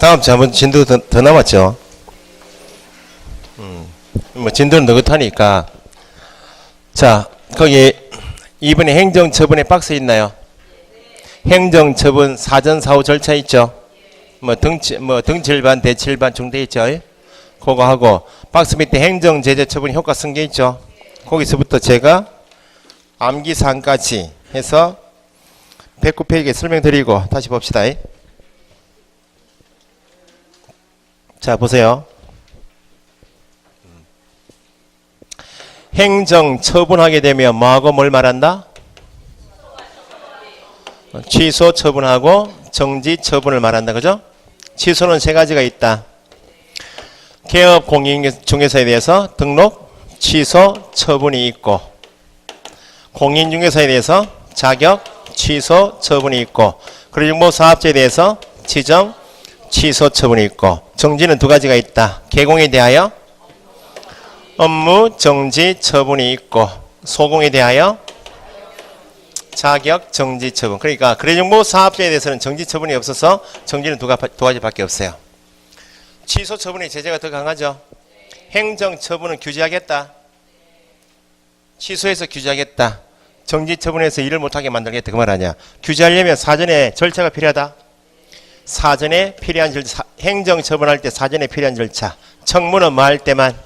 다음 주 한번 진도 더 남았죠. 뭐 진도는 느긋하니까. 자, 거기 이번에 행정처분의 박스 있나요? 행정처분 사전사후 절차 있죠. 등칠반, 대칠반 중대 있죠. 그거 하고 박스 밑에 행정제재처분 효과 쓴 게 있죠. 거기서부터 제가 암기사항까지 해서 109페이지에 설명드리고 다시 봅시다. 자, 보세요. 행정 처분하게 되면 뭐하고 뭘 말한다? 취소 처분하고 정지 처분을 말한다. 그죠? 취소는 세 가지가 있다. 개업 공인중개사에 대해서 등록 취소 처분이 있고, 공인중개사에 대해서 자격 취소 처분이 있고, 그리고 뭐 사업자에 대해서 지정 취소 처분이 있고, 정지는 두 가지가 있다. 개공에 대하여 업무 정지 처분이 있고, 소공에 대하여 자격 정지 처분. 그러니까 거래정보 사업자에 대해서는 정지 처분이 없어서 정지는 두 가지밖에 없어요. 취소 처분의 제재가 더 강하죠. 행정 처분은 규제하겠다. 취소해서 규제하겠다. 정지 처분해서 일을 못하게 만들겠다. 그 말 아니야. 규제하려면 사전에 절차가 필요하다. 사전에 필요한 절차. 행정 처분할 때 사전에 필요한 절차. 청문은 뭐 할 때만?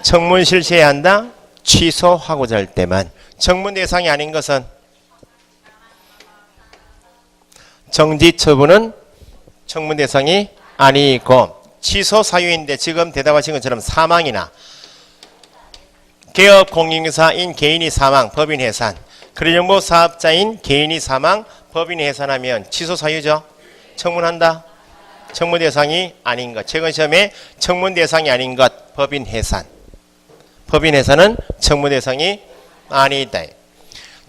청문 실시해야 한다. 취소하고자 할 때만. 청문 대상이 아닌 것은 정지 처분은 청문 대상이 아니고, 취소 사유인데 지금 대답하신 것처럼 사망이나 개업 공인중개사인 개인이 사망, 법인 해산, 거래정보 사업자인 개인이 사망, 법인이 해산하면 취소 사유죠. 청문한다. 청문 대상이 아닌 것. 최근 시험에 청문 대상이 아닌 것, 법인 해산. 법인 해산은 청문 대상이 아니다.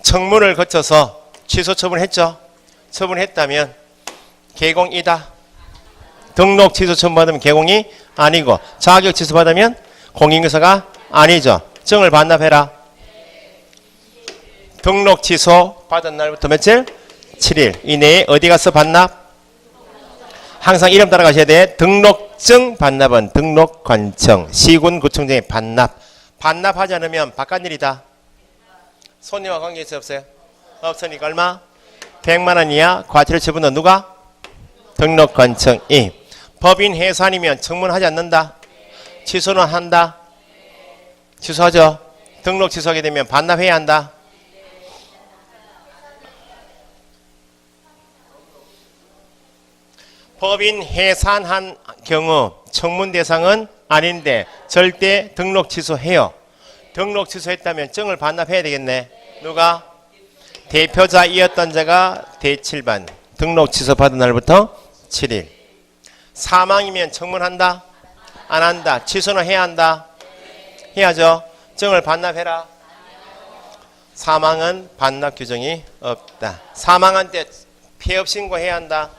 청문을 거쳐서 취소 처분했죠. 처분했다면 개공이다. 등록 취소 처분 받으면 개공이 아니고, 자격 취소 받으면 공인중개사가 아니죠. 정을 반납해라. 등록 취소 받은 날부터 며칠? 7일 이내에 어디 가서 반납? 항상 이름 따라가셔야 돼. 등록증 반납은 등록관청, 시군구청장에 반납. 반납하지 않으면 바깥일이다. 손님과 관계있어요, 없어요? 없으니까 얼마? 100만 원 이하 과태료 처분은 누가? 등록관청이. 법인 해산이면 청문하지 않는다. 취소는 한다. 취소하죠. 등록 취소하게 되면 반납해야 한다. 법인 해산한 경우 청문 대상은 아닌데 절대 등록 취소해요. 등록 취소했다면 증을 반납해야 되겠네. 누가? 대표자이었던 자가 대7반. 등록 취소 받은 날부터 7일. 사망이면 청문한다? 안 한다. 취소는 해야 한다. 해야죠. 증을 반납해라. 사망은 반납 규정이 없다. 사망한 때 폐업 신고해야 한다.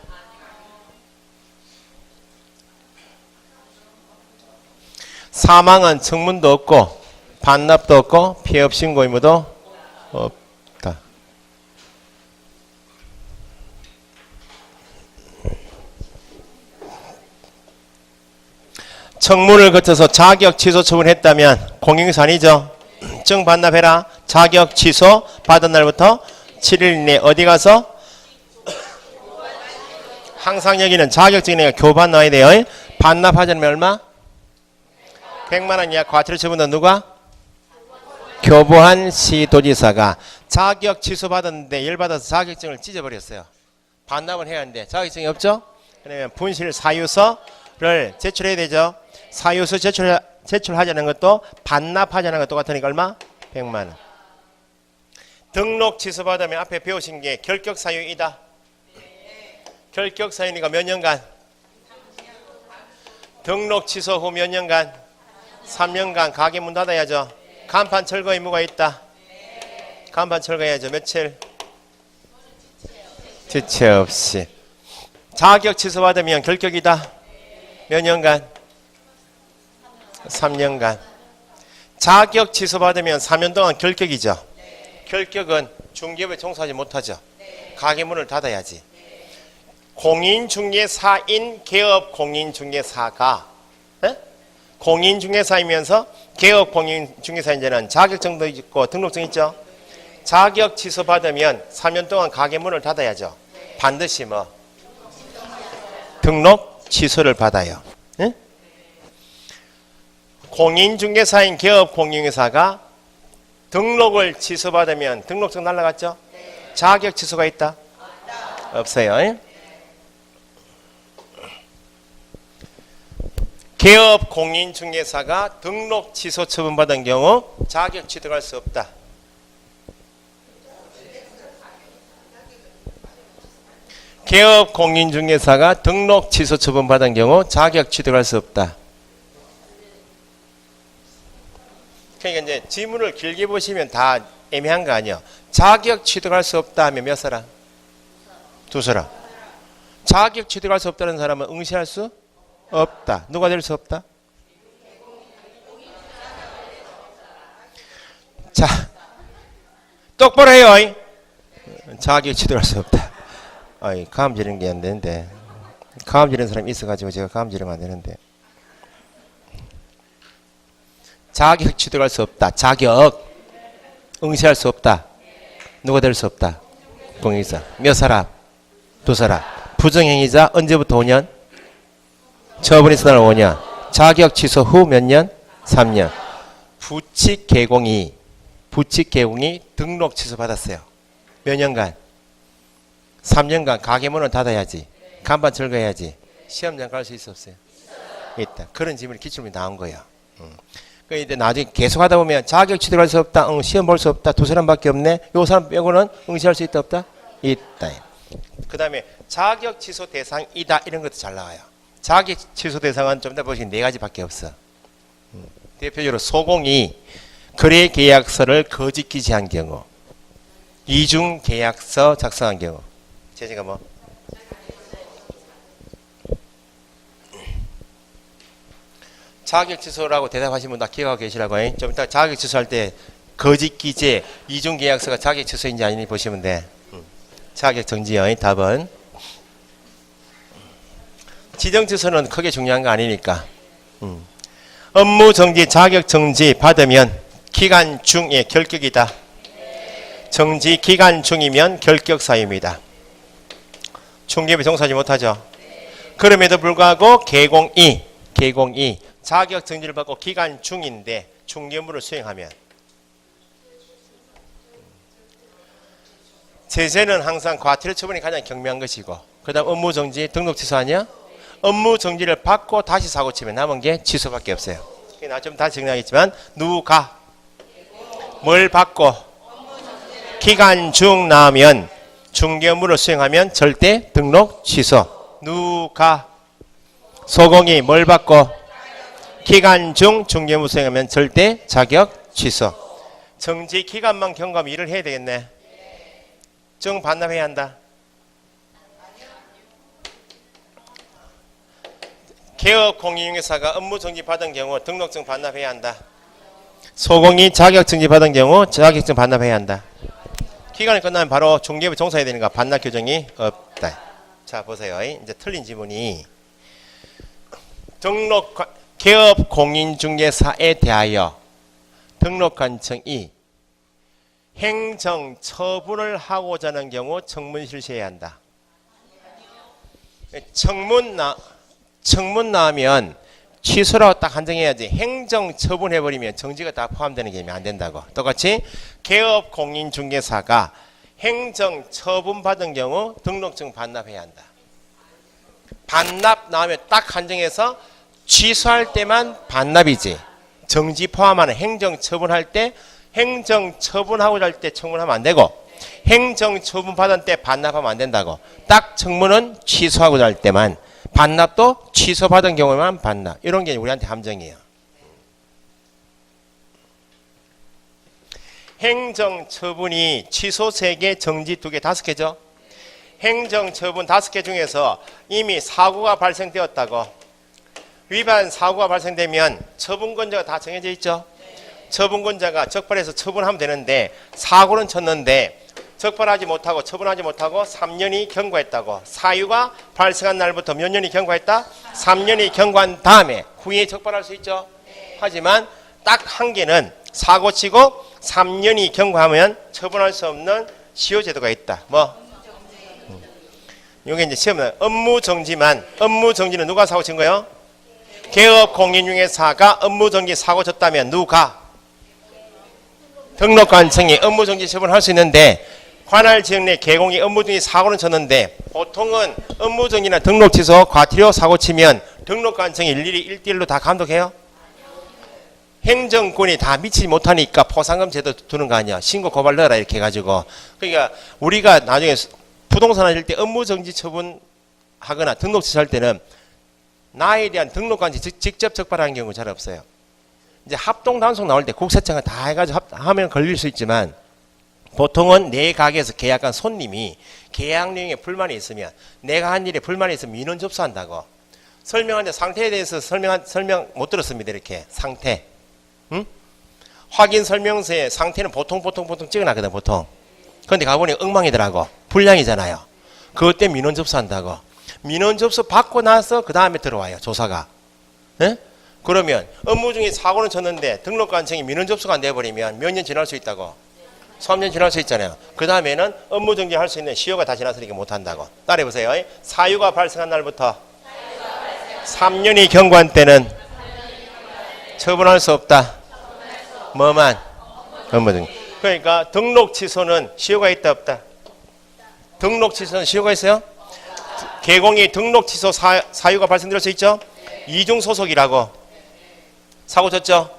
사망은 청문도 없고 반납도 없고 폐업 신고 의무도 없다. 청문을 거쳐서 자격 취소 처분했다면 공인중개사 아니죠. 증 반납해라. 자격 취소 받은 날부터 7일 이내 어디 가서? 항상 여기는 자격증이니까 교반 나와야 돼요. 반납하지 않으면 얼마? 100만 원 이하 과태료 처분은 누가? 교부한 시도지사가. 자격 취소 받았는데 열받아서 자격증을 찢어버렸어요. 반납은 해야 하는데 자격증이 없죠? 그러면 분실 사유서를 제출해야 되죠. 사유서 제출하자는 것도 반납하자는 것 똑같으니까 얼마? 100만 원. 등록 취소 받으면 앞에 배우신 게 결격 사유이다. 결격 사유니까 몇 년간? 등록 취소 후 몇 년간? 3년간 가게 문 닫아야죠. 간판 철거 의무가 있다. 간판 철거해야죠. 며칠? 지체 없이. 자격 취소 받으면 결격이다. 몇 년간? 3년간. 자격 취소 받으면 3년 동안 결격이죠. 결격은 중개업에 종사하지 못하죠. 가게 문을 닫아야지. 공인중개사인 개업 공인중개사가 공인중개사이면서 개업 공인중개사인자는 자격증도 있고 등록증 있죠. 자격 취소 받으면 3년 동안 가게 문을 닫아야죠. 반드시 뭐 등록 취소를 받아요. 응? 공인중개사인 개업 공인중개사가 등록을 취소받으면 등록증 날라갔죠? 자격 취소가 있다? 없어요. 개업 공인중개사가 등록 취소 처분받은 경우 자격 취득할 수 없다. 개업 공인중개사가 등록 취소 처분받은 경우 자격 취득할 수 없다. 그러니까 이제 지문을 길게 보시면 다 애매한 거 아니에요. 자격 취득할 수 없다 하면 몇 사람? 두 사람. 자격 취득할 수 없다는 사람은 응시할 수 없다. 누가 될 수 없다? 자, 똑바로 해요. 자격 취득할 수 없다. 아이, 감 지르는 게 안 되는데. 감 지르는 사람이 있어가지고 제가 감 지르면 안 되는데. 자격 취득할 수 없다. 자격. 응시할 수 없다. 누가 될 수 없다? 공인사. 몇 사람? 두 사람. 부정행위자 언제부터 5년? 처분이 있은 날 5년. 자격 취소 후 몇 년? 3년. 부칙 개공이 등록 취소 받았어요. 몇 년간? 3년간 가게 문을 닫아야지. 간판 철거해야지. 시험장 갈 수 있어 없어요? 있다. 그런 질문이 기출문이 나온 거예요. 그 이제 나중에 계속 하다 보면 자격 취득할 수 없다. 시험 볼 수 없다. 두 사람밖에 없네. 요 사람 빼고는 응시할 수 있다 없다? 있다. 그 다음에 자격 취소 대상이다. 이런 것도 잘 나와요. 자격 취소 대상은 좀 더 보시면 네 가지밖에 없어. 대표적으로 소공이 거래 계약서를 거짓 기재한 경우, 이중 계약서 작성한 경우. 제가 뭐? 자격 취소라고 대답하신 분 다 기억하고 계시라고. 좀 이따 자격 취소할 때 거짓 기재, 이중 계약서가 자격 취소인지 아닌지 보시면 돼. 자격 정지의 답은 지정 취소는 크게 중요한 거 아니니까. 업무 정지, 자격 정지 받으면 기간 중에 결격이다. 정지 기간 중이면 결격 사유입니다. 중개업에 종사하지 못하죠. 그럼에도 불구하고 개공이 자격 정지를 받고 기간 중인데 중개업무를 수행하면 제재는 항상 과태료 처분이 가장 경미한 것이고, 그 다음 업무 정지, 등록 취소 아니야? 업무 정지를 받고 다시 사고 치면 남은 게 취소밖에 없어요. 나 좀 다시 정리하겠지만, 누가 뭘 받고 기간 중 나오면 중개업무를 수행하면 절대 등록 취소. 누가 소공이 뭘 받고 기간 중 중개업무 수행하면 절대 자격 취소. 정지 기간만 경과하면 일을 해야 되겠네. 정 반납해야 한다. 개업 공인중개사가 업무 정지 받은 경우 등록증 반납해야 한다. 소공이 자격 정지 받은 경우 자격증 반납해야 한다. 기간이 끝나면 바로 중개업에 종사해야 되니까 반납 규정이 없다. 자, 보세요. 이제 틀린 지문이 개업 공인중개사에 대하여 등록관청이 행정 처분을 하고자 하는 경우 청문 실시해야 한다. 청문 나오면 취소라고 딱 한정해야지. 행정 처분해버리면 정지가 다 포함되는 게 안 된다고. 똑같이 개업 공인중개사가 행정 처분 받은 경우 등록증 반납해야 한다. 반납 나오면 딱 한정해서 취소할 때만 반납이지. 정지 포함하는 행정 처분할 때, 행정 처분하고자 할 때 청문하면 안 되고, 행정 처분 받은 때 반납하면 안 된다고. 딱 청문은 취소하고자 할 때만, 반납도 취소받은 경우에만 반납. 이런 게 우리한테 함정이에요. 행정처분이 취소 3개, 정지 2개, 5개죠. 행정처분 5개 중에서 이미 사고가 발생되었다고. 위반 사고가 발생되면 처분권자가 다 정해져 있죠. 처분권자가 적발해서 처분하면 되는데, 사고는 쳤는데 적발하지 못하고 처분하지 못하고 3년이 경과했다고. 사유가 발생한 날부터 몇 년이 경과했다? 3년이 경과한 다음에 후에 적발할 수 있죠. 하지만 딱 한 개는 사고치고 3년이 경과하면 처분할 수 없는 시효제도가 있다. 뭐? 이게 이제 시험은 업무정지만, 업무정지는 누가 사고 친 거예요? 개업공인중개사가 업무정지 사고 쳤다면 누가? 등록관청이 업무정지 처분할 수 있는데 관할 지역 내 개공이 업무정지 사고는 쳤는데 보통은 업무정지나 등록취소, 과태료 사고 치면 등록관청이 일일이 1대1로 다 감독해요? 행정권이 다 미치지 못하니까 포상금 제도 두는 거 아니야. 신고 고발 넣어라 이렇게 해가지고. 그러니까 우리가 나중에 부동산 하실 때 업무정지 처분하거나 등록 취소할 때는 나에 대한 등록관지 직접 적발하는 경우 잘 없어요. 이제 합동단속 나올 때 국세청은 다 해가지고 하면 걸릴 수 있지만 보통은 내 가게에서 계약한 손님이 계약 내용에 불만이 있으면 내가 한 일에 불만이 있으면 민원 접수한다고. 설명하는데 상태에 대해서 설명 못 들었습니다. 이렇게 상태. 응? 확인 설명서에 상태는 보통 찍어놨거든 보통. 그런데 가보니 엉망이더라고. 불량이잖아요. 그것 때문에 민원 접수한다고. 민원 접수 받고 나서 그 다음에 들어와요 조사가. 예? 그러면 업무 중에 사고는 쳤는데 등록관청이 민원 접수가 안 돼버리면 몇 년 지날 수 있다고? 3년 지날 수 있잖아요. 그 다음에는 업무 정지할 수 있는 시효가 다 지나서니까 못한다고. 따라해보세요. 사유가 발생한 날부터 3년이 경과한 때는 처분할 수 없다. 뭐만? 업무 정지. 그러니까 등록 취소는 시효가 있다 없다? 등록 취소는 시효가 있어요? 개공이 등록 취소 사유가 발생될 수 있죠? 이중 소속이라고. 사고 쳤죠?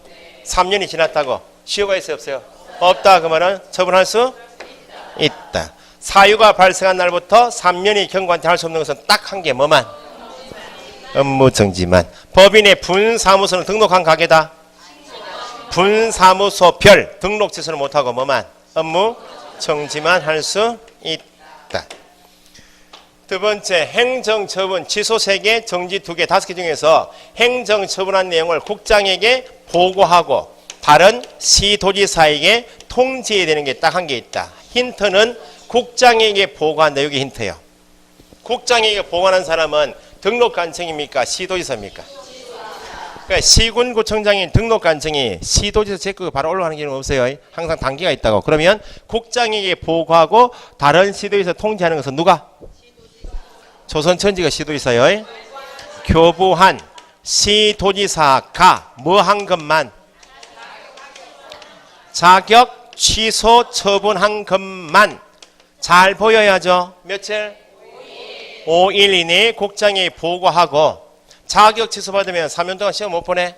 3년이 지났다고. 시효가 있어요 없어요? 없다. 그 말은 처분할 수 있다. 사유가 발생한 날부터 3년이 경과한테 할 수 없는 것은 딱 한 개. 뭐만? 업무정지만. 법인의 분사무소는 등록한 가게다. 분사무소 별 등록 취소는 못하고 뭐만? 업무정지만 할 수 있다. 두 번째, 행정처분 취소 3개, 정지 2개, 5개 중에서 행정처분한 내용을 국장에게 보고하고 다른 시도지사에게 통지해야 되는 게 딱 한 개 있다. 힌트는 국장에게 보고한다. 여기 힌트예요. 국장에게 보고하는 사람은 등록관청입니까? 시도지사입니까? 그러니까 시군구청장인 등록관청이 시도지사 체크가 바로 올라가는 경우는 없어요. 항상 단계가 있다고. 그러면 국장에게 보고하고 다른 시도지사 통지하는 것은 누가? 조선천지가 시도지사요. 교부한 시도지사가 뭐 한 것만? 자격 취소 처분한 것만 잘 보여야죠. 며칠? 5일 이내에 국장에 보고하고 자격 취소 받으면 3년 동안 시험 못 보내?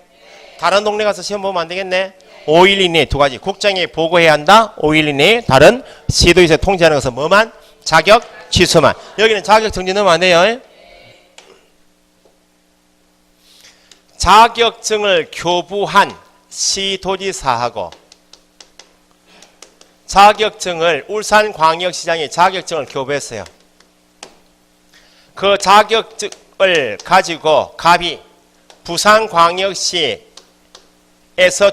다른 동네 가서 시험 보면 안 되겠네? 5일 이내에 2가지. 국장에 보고해야 한다. 5일 이내에 다른 시도지사 통지하는 것은 뭐만? 자격 취소만. 여기는 자격 정지 넣으면 안 돼요. 자격증을 교부한 시도지사하고 자격증을 울산광역시장이 자격증을 교부했어요. 그 자격증을 가지고 갑이 부산광역시에서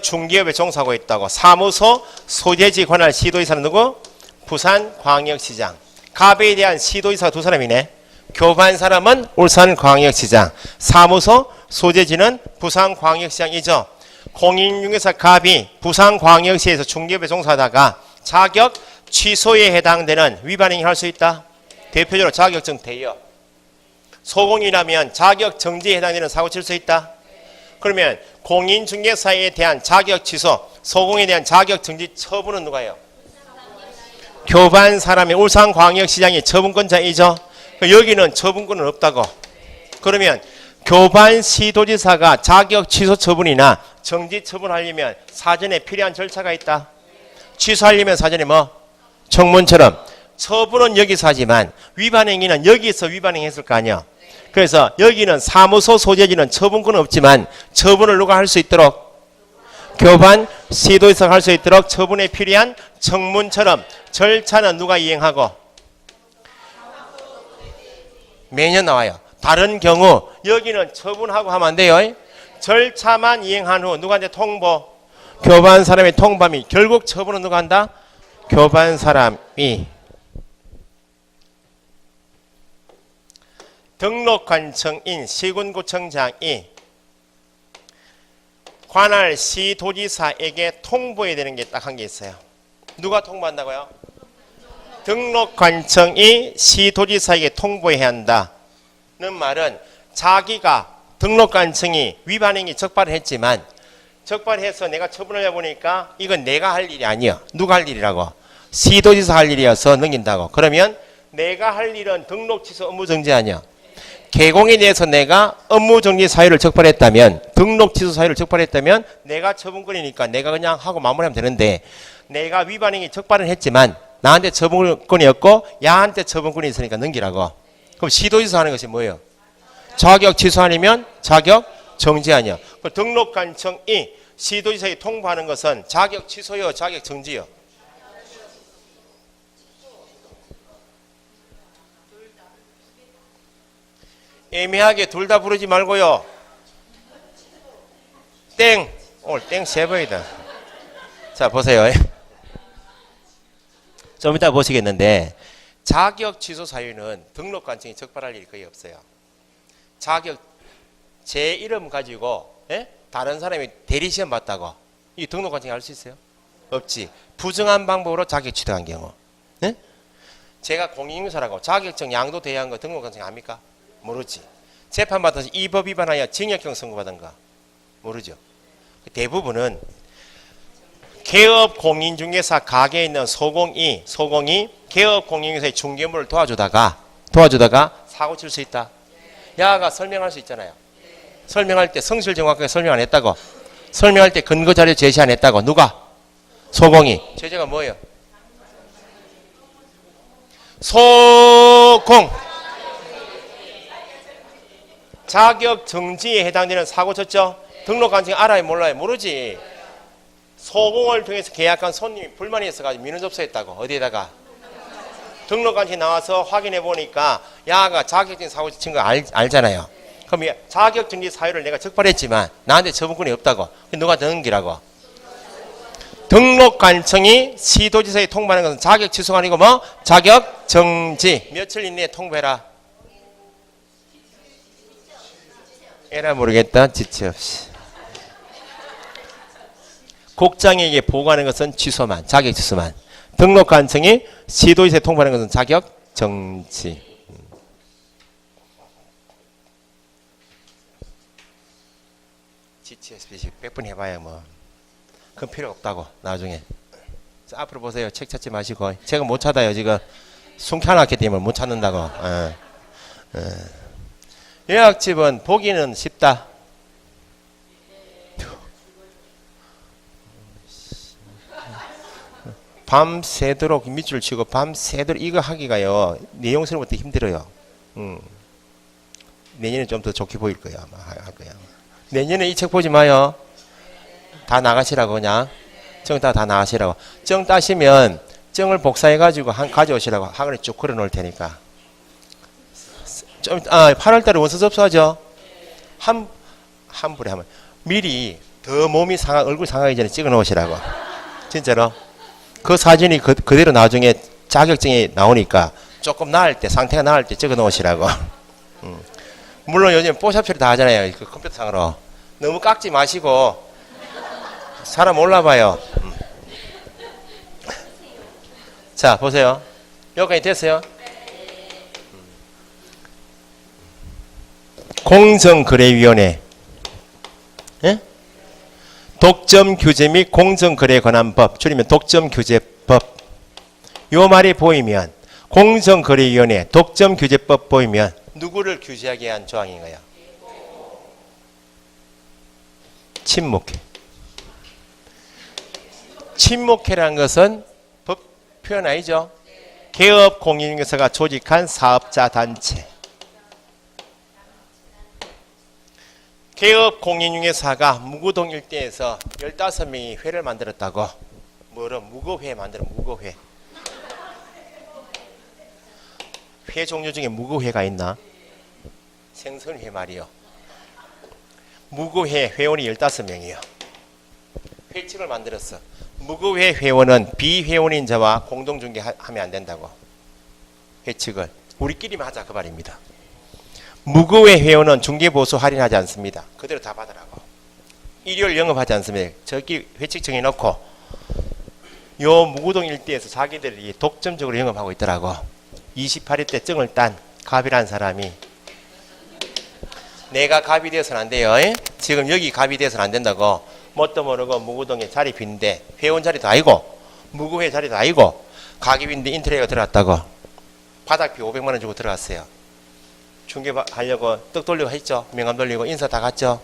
중개업에 종사하고 있다고. 사무소 소재지 관할 시도지사는 누구? 부산광역시장. 갑에 대한 시도지사가 2사람이네. 교부한 사람은 울산광역시장. 사무소 소재지는 부산광역시장이죠. 공인중개사 갑이 부산광역시에서 중개업에 종사하다가 자격 취소에 해당되는 위반 행위를 할 수 있다. 대표적으로 자격증 대여. 소공이라면 자격 정지에 해당되는 사고 칠 수 있다. 그러면 공인중개사에 대한 자격 취소, 소공에 대한 자격 정지 처분은 누가 해요? 교부한 사람이 울산광역시장이 처분권자이죠. 여기는 처분권은 없다고. 그러면 교부한 시도지사가 자격 취소 처분이나 정지 처분하려면 사전에 필요한 절차가 있다. 취소하려면 사전에 뭐? 청문처럼. 처분은 여기서 하지만 위반 행위는 여기서 위반 행위 했을 거 아니야. 그래서 여기는 사무소 소재지는 처분권은 없지만 처분을 누가 할 수 있도록? 교부한 시도지사가 할 수 있도록 처분에 필요한 청문처럼 절차는 누가 이행하고? 매년 나와요. 다른 경우 여기는 처분하고 하면 안 돼요. 절차만 이행한 후 누구한테 통보? 교부한 사람의 통보함이. 결국 처분은 누가 한다? 교부한 사람이 등록관청인 시군구청장이 관할 시도지사에게 통보해야 되는 게 딱 한 게 있어요. 누가 통보한다고요? 등록관청이 시도지사에게 통보해야 한다는 말은 자기가 등록관청이 위반행위 적발을 했지만 적발해서 내가 처분을 해보니까 이건 내가 할 일이 아니야. 누가 할 일이라고? 시도지사 할 일이어서 넘긴다고. 그러면 내가 할 일은 등록취소 업무정지 아니야. 개공에 대해서 내가 업무정지 사유를 적발했다면, 등록취소 사유를 적발했다면 내가 처분권이니까 내가 그냥 하고 마무리하면 되는데, 내가 위반행위 적발은 했지만 나한테 처분권이 없고 야한테 처분권이 있으니까 넘기라고. 그럼 시도지사 하는 것이 뭐예요? 자격 취소 아니면 자격 정지 아니야. 등록관청이 시도지사에 통보하는 것은 자격 취소요, 자격 정지요? 애매하게 둘 다 부르지 말고요. 땡! 오늘 땡 세 번이다. 자, 보세요. 좀 이따 보시겠는데, 자격 취소 사유는 등록관청이 적발할 일이 거의 없어요. 자격, 제 이름 가지고 다른 사람이 대리시험 봤다고 이 등록관청이 알 수 있어요? 없지. 부정한 방법으로 자격 취득한 경우. 제가 공인인사라고 자격증 양도 대여한 거 등록관청이 압니까? 모르지. 재판받아서 이 법 위반하여 징역형 선고받은가? 모르죠. 대부분은 개업 공인중개사 가게에 있는 소공이 개업 공인중개사의 중개물을 도와주다가 사고 칠 수 있다. 야가 설명할 수 있잖아요. 설명할 때 성실 정확하게 설명 안 했다고. 설명할 때 근거 자료 제시 안 했다고. 누가? 소공이. 죄제가 뭐예요? 소공. 자격 정지에 해당되는 사고 쳤죠? 등록관청이 알아요, 몰라요? 모르지. 소공을 통해서 계약한 손님이 불만이 있어가지고 민원 접수했다고. 어디에다가? 등록관청이 나와서 확인해 보니까 야가 자격증 사고 친 거 알잖아요. 그럼 자격정지 사유를 내가 적발했지만 나한테 처분권이 없다고. 누가 넘기라고? 등록관청이 시도지사에 통보하는 것은 자격 취소가 아니고 뭐? 자격 정지. 며칠 이내에 통보해라. 에라 모르겠다. 지체 없이. 국장에게 보고하는 것은 취소만, 자격 취소만. 등록관청이 시도지사에 통보하는 것은 자격 정지. GTSPC 100번 해봐야 뭐 그건 필요 없다고. 나중에 자, 앞으로 보세요. 책 찾지 마시고. 제가 못 찾아요. 지금 숨겨놨기 때문에 못 찾는다고. 요약집은 보기는 쉽다. 밤새도록 밑줄 치고 밤새도록 이거 하기가요. 내용스러운것도 힘들어요. 내년에 좀 더 좋게 보일 거야. 아마 할 거야. 내년에 이 책 보지 마요. 다 나가시라고. 그냥 정 다 나가시라고. 정 따시면 정을 복사해 가지고 가져오시라고 학원에 쭉 걸어 놓을 테니까. 좀 8월 달에 원서 접수하죠. 한 불에 하면 미리 더 몸이 얼굴 상하기 전에 찍어 놓으시라고. 진짜로. 그 사진이 그대로 나중에 자격증이 나오니까 조금 나을 때, 상태가 나을 때 찍어 놓으시라고. 물론 요즘 뽀샵 처리 다 하잖아요. 그 컴퓨터상으로. 너무 깎지 마시고 사람 올라봐요. 자, 보세요. 여기까지 됐어요? 공정거래위원회. 예? 독점규제 및 공정거래에 관한 법, 줄이면 독점규제법. 요 말이 보이면 공정거래위원회, 독점규제법 보이면 누구를 규제하게 한 조항인가요? 친목회. 친목회라는 것은 법 표현 아니죠? 개업 공인중개사가 조직한 사업자 단체. 개업 공인중개사가 무구동 일대에서 15명이 회를 만들었다고. 뭐로? 무거회 만들어. 무거회. 회 종류 중에 무거회가 있나? 생선회 말이요. 무거회 회원이 15명이요. 회칙을 만들었어. 무거회 회원은 비회원인 자와 공동중개하면 안 된다고. 회칙을. 우리끼리만 하자 그 말입니다. 무급의 회원은 중개보수 할인하지 않습니다. 그대로 다 받으라고. 일요일 영업하지 않습니다. 저기 회칙 정해놓고 요 무구동 일대에서 자기들이 독점적으로 영업하고 있더라고. 28일 때 증을 딴 갑이라는 사람이 내가 갑이 되어서는 안 돼요. 지금 여기 갑이 되어서는 안 된다고. 뭣도 모르고 무구동에 자리 빈데 회원 자리도 아니고 무구회 자리도 아니고 가기 빈데 인터넷에 들어갔다고. 바닥비 500만 원 주고 들어갔어요. 중개하려고 떡 돌리고 했죠. 명함 돌리고 인사 다 갔죠.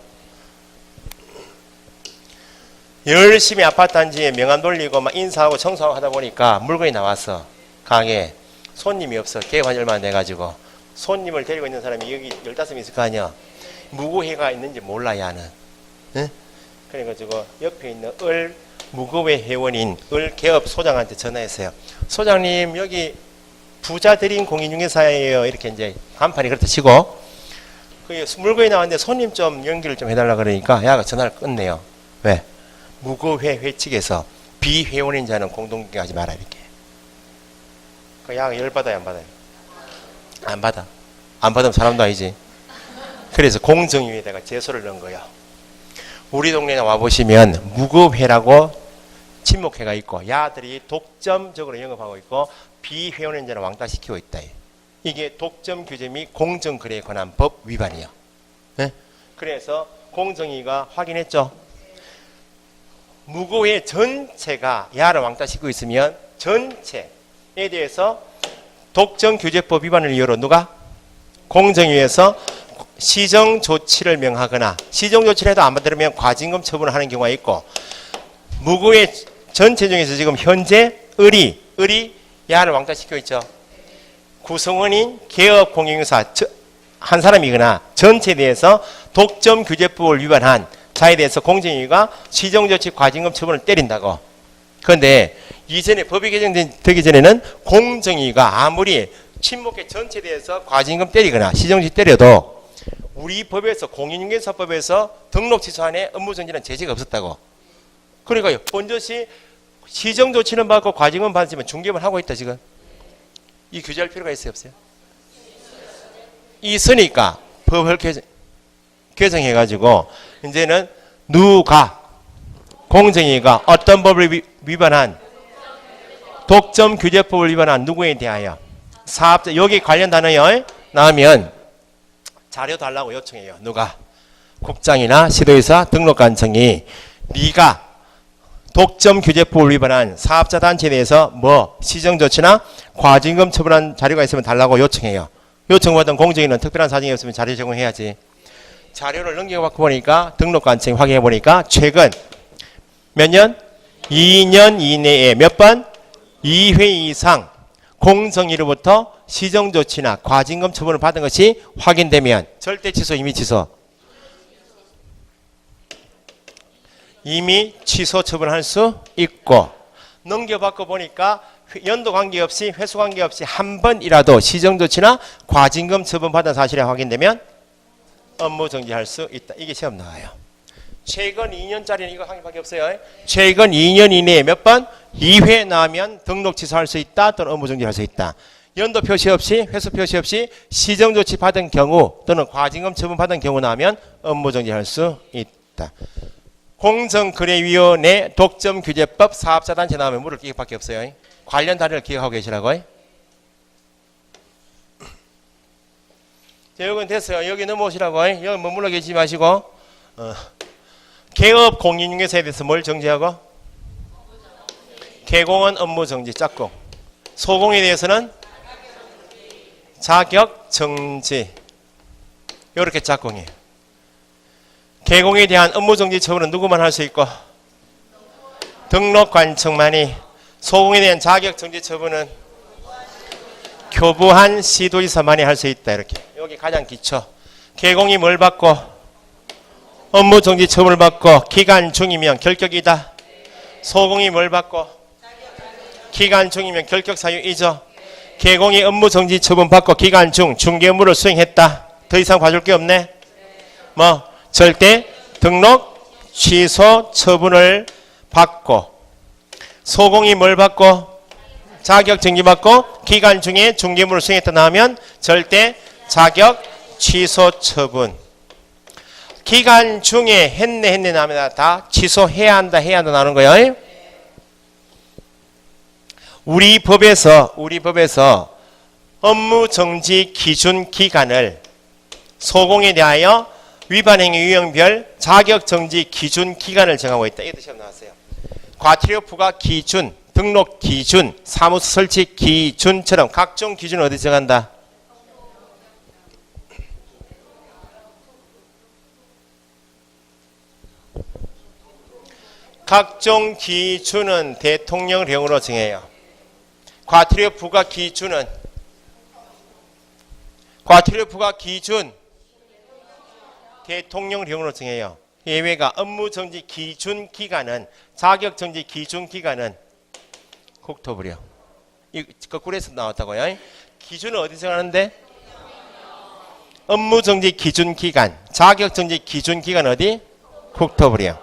열심히 아파트 단지에 명함 돌리고 막 인사하고 청소하고 하다 보니까 물건이 나왔어. 가게에 손님이 없어. 개업한 지 얼마 안 돼가지고 손님을 데리고 있는 사람이 여기 15명 있을 거 아니야. 무구회가 있는지 몰라 야는. 응? 그래가지고 옆에 있는 무구회 회원인 개업 소장한테 전화했어요. 소장님 여기 부자들인 공인중개사예요. 이렇게 이제 간판이 그렇다 치고 그 물건이 나왔는데 손님 좀 연결을 좀 해달라 그러니까 야가 전화를 끊네요. 왜? 무구회 회칙에서 비회원인 자는 공동경영하지 마라 이렇게. 그 야가 열받아요 안 받아요? 안 받아. 안 받으면 사람도 아니지. 그래서 공정위에다가 제소를 넣은 거예요. 우리 동네에 와보시면 무급회라고 친목회가 있고 야들이 독점적으로 영업하고 있고 비회원인 자는 왕따시키고 있다. 이게 독점 규제 및 공정거래에 관한 법 위반이에요. 네? 그래서 공정위가 확인했죠. 무고회 전체가 야를 왕따시키고 있으면 전체에 대해서 독점규제법 위반을 이유로 누가? 공정위에서 시정조치를 명하거나 시정조치를 해도 안 받으면 과징금 처분을 하는 경우가 있고 무고회 전체 중에서 지금 현재 을이 야를 왕따시키고 있죠. 구성원인 개업 공인중개사 한 사람이거나 전체에 대해서 독점규제법을 위반한 자에 대해서 공정위가 시정조치 과징금 처분을 때린다고. 그런데 이전에 법이 개정되기 전에는 공정위가 아무리 친목회 전체에 대해서 과징금 때리거나 시정조치 때려도 우리 법에서 공인중개사법에서 등록 취소 안에 업무정지는 제재가 없었다고. 그러니까 번젓이 시정조치는 받고 과징금 받으면 중개만 하고 있다 지금. 이 규제할 필요가 있어요 없어요? 있으니까 법을 개정해가지고 이제는 누가 공정위가 어떤 법을 위반한 독점규제법을 위반한 누구에 대하여 사업자 여기 관련 단어요 나오면 자료 달라고 요청해요. 누가? 국장이나 시도의사 등록관청이 네가 독점규제법을 위반한 사업자 단체에 대해서 뭐 시정조치나 과징금 처분한 자료가 있으면 달라고 요청해요. 요청받은 공정위는 특별한 사정이 없으면 자료 제공해야지. 자료를 넘겨받고 보니까 등록관청이 확인해 보니까 최근 몇 년? 2년 이내에 몇 번? 2회 이상 공정위로부터 시정조치나 과징금 처분을 받은 것이 확인되면 절대 취소, 임의 취소. 이미 취소 처분할 수 있고 넘겨받고 보니까 연도 관계없이 회수 관계없이 한 번이라도 시정조치나 과징금 처분 받은 사실이 확인되면 업무 정지할 수 있다. 이게 시험 나와요. 최근 2년짜리는 이거 한 개밖에 없어요. 최근 2년 이내에 몇 번? 2회 나오면 등록 취소할 수 있다 또는 업무 정지할 수 있다. 연도 표시 없이 회수 표시 없이 시정조치 받은 경우 또는 과징금 처분 받은 경우 나오면 업무 정지할 수 있다. 공정거래위원회 독점규제법 사업자단체 나오면 물을 기억밖에 없어요. 관련 단위를 기억하고 계시라고요. 자, 여기는 됐어요. 여기 넘어오시라고요. 여기 머물러 계시지 마시고 개업 공인중개사에 대해서 뭘 정지하고? 개공은 업무 정지 짝꿍. 소공에 대해서는 자격 정지. 이렇게 짝꿍이에요. 개공에 대한 업무 정지 처분은 누구만 할 수 있고 등록관청만이. 소공에 대한 자격 정지 처분은 교부한 시도지사만이 할 수 있다. 이렇게. 여기 가장 기초. 개공이 뭘 받고 업무 정지 처분을 받고 기간 중이면 결격이다. 소공이 뭘 받고 기간 중이면 결격 사유이죠. 개공이 업무 정지 처분 받고 기간 중 중개 업무를 수행했다. 더 이상 봐줄 게 없네. 뭐 절대 등록 취소 처분을 받고 소공이 뭘 받고 자격 정지 받고 기간 중에 중개 업무를 수행했다 나오면 절대 자격 취소 처분. 기간 중에 했네 나면 다 취소해야 한다 해야 한다 나오는 거예요. 우리 법에서 업무 정지 기준 기간을 소공에 대하여 위반 행위 유형별 자격 정지 기준 기간을 정하고 있다. 이것도 시험 나왔어요. 과태료 부과 기준, 등록 기준, 사무소 설치 기준처럼 각종 기준을 어디 정한다? 각종 기준은 대통령령으로 정해요. 과태료 부과 기준 대통령령으로 정해요. 예외가 업무정지 기준 기간은 자격정지 기준 기간은 국토부요. 이 거꾸로 해서 나왔다고요. 기준은 어디 정하는데? 업무정지 기준 기간, 자격정지 기준 기간 어디? 국토부요.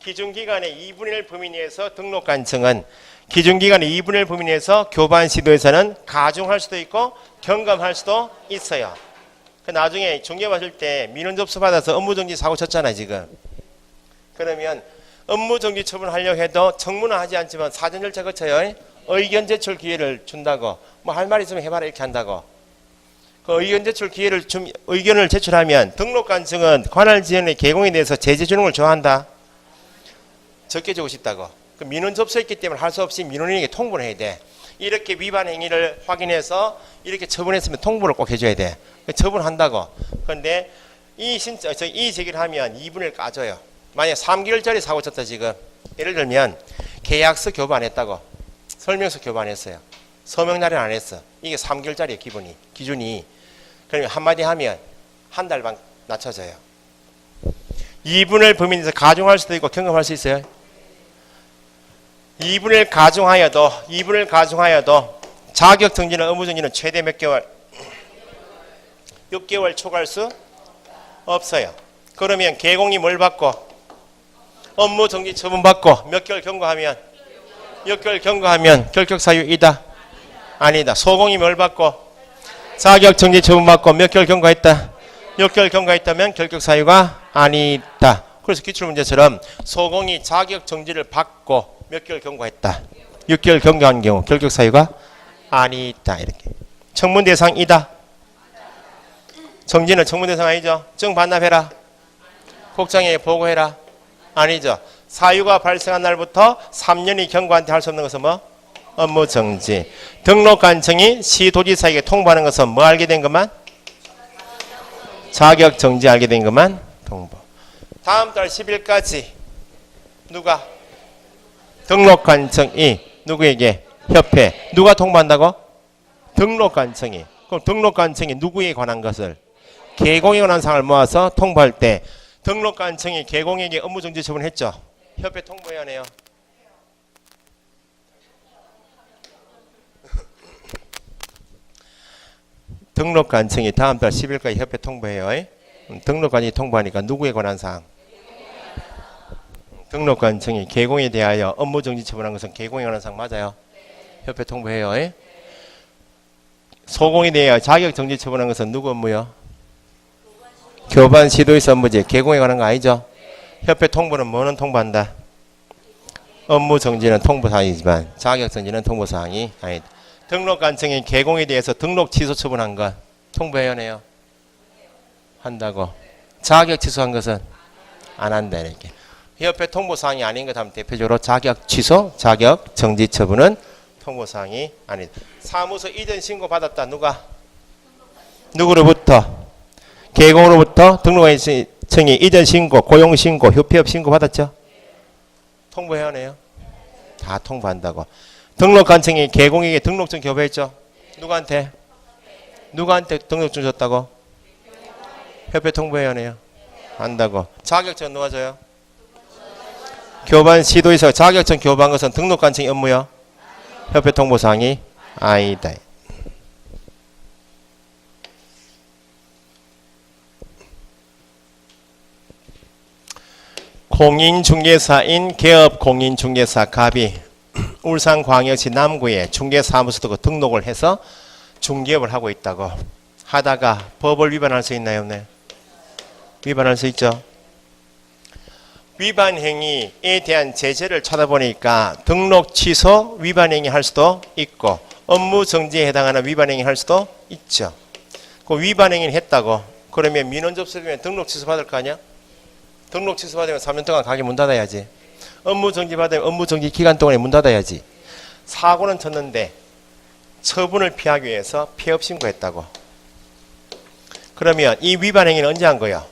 기준기간의 2분의 1 범위 내에서 등록 간청은 기준기간의 2분의 1 범위 내에서 교반 시도에서는 가중할 수도 있고 경감할 수도 있어요. 나중에 중개 받을 때 민원 접수 받아서 업무정지 사고 쳤잖아요 지금. 그러면 업무정지 처분하려고 해도 청문은 하지 않지만 사전 절차 거쳐요. 의견 제출 기회를 준다고 뭐 할 말 있으면 해봐라 이렇게 한다고. 그 의견 제출 기회를 의견을 제출하면 등록 간청은 관할 지원의 개공에 대해서 제재 주는 걸 좋아한다. 적게 주고 싶다고. 그 민원 접수했기 때문에 할 수 없이 민원인에게 통보를 해야 돼. 이렇게 위반 행위를 확인해서 이렇게 처분했으면 통보를 꼭 해줘야 돼. 처분한다고. 그런데 이 제기를 하면 2분의 1 까줘요. 만약 3개월짜리 사고 쳤다 지금. 예를 들면 계약서 교부안했다고. 설명서 교부안했어요. 서명 날은 안 했어. 이게 3개월짜리의 기준이. 그러면 한마디 하면 한 달 반 낮춰져요. 2분의 1 범위 내에서 가중할 수도 있고 경감할 수 있어요. 2분의 1 가중하여도 자격 정지나 업무 정지는 최대 몇 개월? 6개월 초과할 수 없어요. 그러면 개공이 뭘 받고? 업무 정지 처분 받고 몇 개월 경과하면? 6개월 경과하면 결격 사유이다? 아니다. 소공이 뭘 받고? 자격 정지 처분 받고 몇 개월 경과했다? 6개월 경과했다면 결격 사유가 아니다. 그래서 기출문제처럼 소공이 자격 정지를 받고 몇 개월 경과했다. 6개월 경과한 경우 결격 사유가 아니다. 이렇게. 청문 대상이다. 정지는 청문 대상 아니죠. 증 반납해라. 국장에게 보고해라. 아니죠. 사유가 발생한 날부터 3년이 경과한 때 할 수 없는 것은 뭐? 업무 정지. 등록 간청이 시도지사에게 통보하는 것은 뭐 알게 된 것만? 자격 정지 알게 된 것만 통보. 다음 달 10일까지 누가? 등록 간청이 누구에게? 협회. 누가 통보한다고? 등록 간청이. 그럼 등록 간청이 누구에 관한 것을? 개공에 관한 사항을 모아서 통보할 때 등록 간청이 개공에게 업무 정지 처분했죠. 협회 통보해야 하네요. 등록 간청이 다음 달 10일까지 협회 통보해요. 등록 간청이 통보하니까 누구에 관한 사항? 등록 간청이 개공에 대하여 업무 정지 처분한 것은 개공에 관한 사항 맞아요. 협회 통보해요. 소공에 대하여 자격 정지 처분한 것은 누구 업무요? 교반 시도에서 업무지. 개공에 관한 거 아니죠. 협회 통보는 뭐는 통보한다? 업무 정지는 통보 사항이지만 자격 정지는 통보 사항이 아니다. 등록 간청이 개공에 대해서 등록 취소 처분한 것 통보해야 하네요. 한다고. 자격 취소한 것은 안 한다. 이렇게. 협회 통보사항이 아닌 것 하면 대표적으로 자격 취소, 자격 정지 처분은 통보사항이 아니다. 사무소 이전 신고 받았다. 누가? 누구로부터? 개공으로부터 등록관청이 이전 신고, 고용 신고, 협회업 신고 받았죠? 통보해야 하네요. 다 통보한다고. 등록관청이 개공에게 등록증 교부했죠? 누구한테? 누구한테 등록증 줬다고? 협회 통보해야 하네요. 한다고. 자격증 누가 줘요? 교반 시도에서 자격증 교부한 것은 등록관청이 업무요. 협회 통보사항이 아니다. 공인중개사인 개업공인중개사 갑이 울산광역시 남구에 중개사무소 등록을 해서 중개업을 하고 있다고 하다가 법을 위반할 수 있나요? 없나요? 위반할 수 있죠. 위반 행위에 대한 제재를 찾아보니까 등록 취소 위반 행위 할 수도 있고 업무 정지에 해당하는 위반 행위 할 수도 있죠. 그 위반 행위를 했다고 그러면 민원 접수되면 등록 취소 받을 거 아니야? 등록 취소 받으면 3년 동안 가게 문 닫아야지. 업무 정지 받으면 업무 정지 기간 동안에 문 닫아야지. 사고는 쳤는데 처분을 피하기 위해서 폐업 신고했다고. 그러면 이 위반 행위는 언제 한 거야?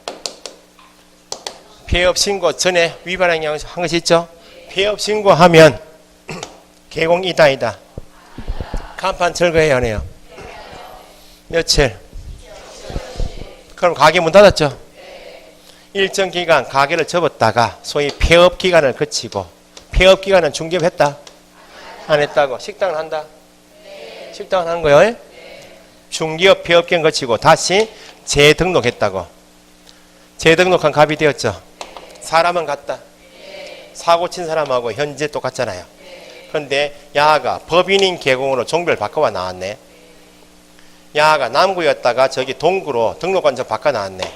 폐업 신고 전에 위반 행위 한 것이 있죠? 폐업 신고하면 개공 이다이다. 간판 철거해야 하네요. 며칠? 그럼 가게 문 닫았죠? 일정 기간 가게를 접었다가 소위 폐업 기간을 거치고 폐업 기간은 중개했다? 안 했다고? 식당은 한다? 식당은 하는 거예요? 중개업 폐업 기간 거치고 다시 재등록했다고. 재등록한 갑이 되었죠? 사람은 같다? 사고 친 사람하고 현재 똑같잖아요. 그런데 야가 법인인 계공으로 종별 바꿔와 나왔네. 야가 남구였다가 저기 동구로 등록관청 바꿔 나왔네.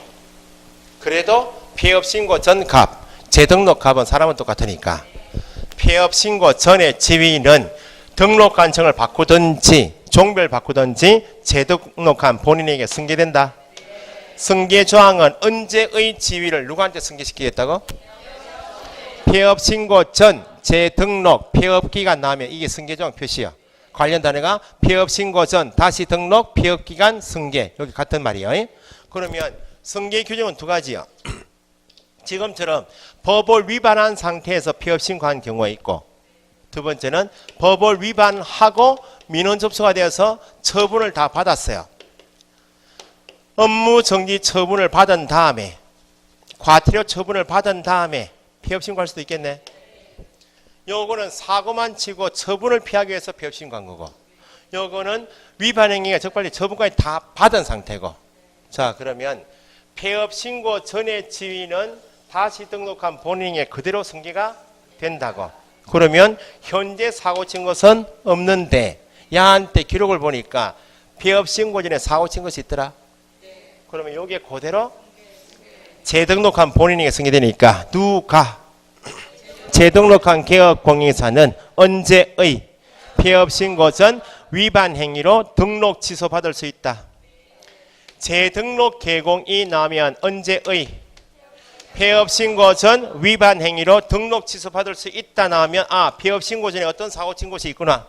그래도 폐업 신고 전 갑, 재등록 갑은 사람은 똑같으니까 폐업 신고 전의 지위는 등록관청을 바꾸든지 종별 바꾸든지 재등록한 본인에게 승계된다. 승계 조항은 언제의 지위를 누구한테 승계시키겠다고? 폐업 신고 전 재등록 폐업 기간 나오면 이게 승계 조항 표시야. 관련 단어가 폐업 신고 전 다시 등록 폐업 기간 승계 여기 같은 말이에요. 그러면 승계 규정은 두 가지요. 지금처럼 법을 위반한 상태에서 폐업 신고한 경우가 있고 두 번째는 법을 위반하고 민원 접수가 되어서 처분을 다 받았어요. 업무 정지 처분을 받은 다음에 과태료 처분을 받은 다음에 폐업 신고할 수도 있겠네. 요거는 사고만 치고 처분을 피하기 위해서 폐업 신고한 거고 요거는 위반 행위가 적발된 처분까지 다 받은 상태고. 자, 그러면 폐업 신고 전의 지위는 다시 등록한 본인에게 그대로 승계가 된다고. 그러면 현재 사고 친 것은 없는데 야한테 기록을 보니까 폐업 신고 전에 사고 친 것이 있더라. 그러면 요게 그대로 재등록한 본인에게 승계되니까 누가 재등록한 개업공인사는 언제의 폐업 신고 전 위반 행위로 등록 취소 받을 수 있다. 재등록 개공이 나면 언제의 폐업 신고 전 위반 행위로 등록 취소 받을 수 있다 나오면 아, 폐업 신고 전에 어떤 사고 친 것이 있구나.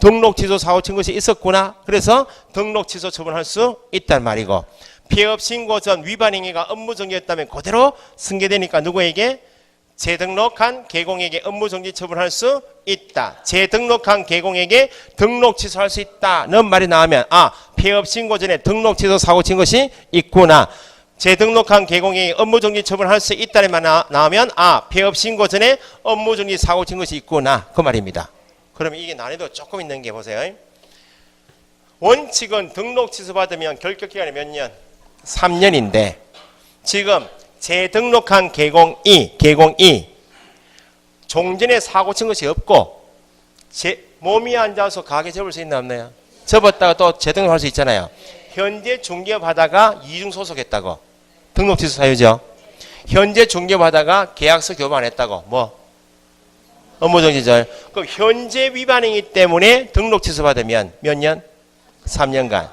등록 취소 사고 친 것이 있었구나. 그래서 등록 취소 처분할 수 있단 말이고 폐업 신고 전 위반 행위가 업무 정지였다면 그대로 승계되니까 누구에게? 재등록한 개공에게 업무 정지 처분할 수 있다. 재등록한 개공에게 등록 취소할 수 있다는 말이 나오면 아, 폐업 신고 전에 등록 취소 사고 친 것이 있구나. 재등록한 개공에게 업무 정지 처분할 수 있다는 말 나오면 아, 폐업 신고 전에 업무 정지 사고 친 것이 있구나. 그 말입니다. 그러면 이게 난이도 조금 있는 게 보세요. 원칙은 등록 취소 받으면 결격 기간이 몇 년? 3년인데 지금 재등록한 개공이 종전에 사고 친 것이 없고 몸이 앉아서 가게 접을 수 있나 없나요? 접었다가 또 재등록할 수 있잖아요. 현재 중개업하다가 이중 소속했다고. 등록 취소 사유죠. 현재 중개업하다가 계약서 교부 안 했다고. 뭐? 업무정지절. 그럼 현재 위반행위 때문에 등록 취소 받으면 몇 년? 3년간.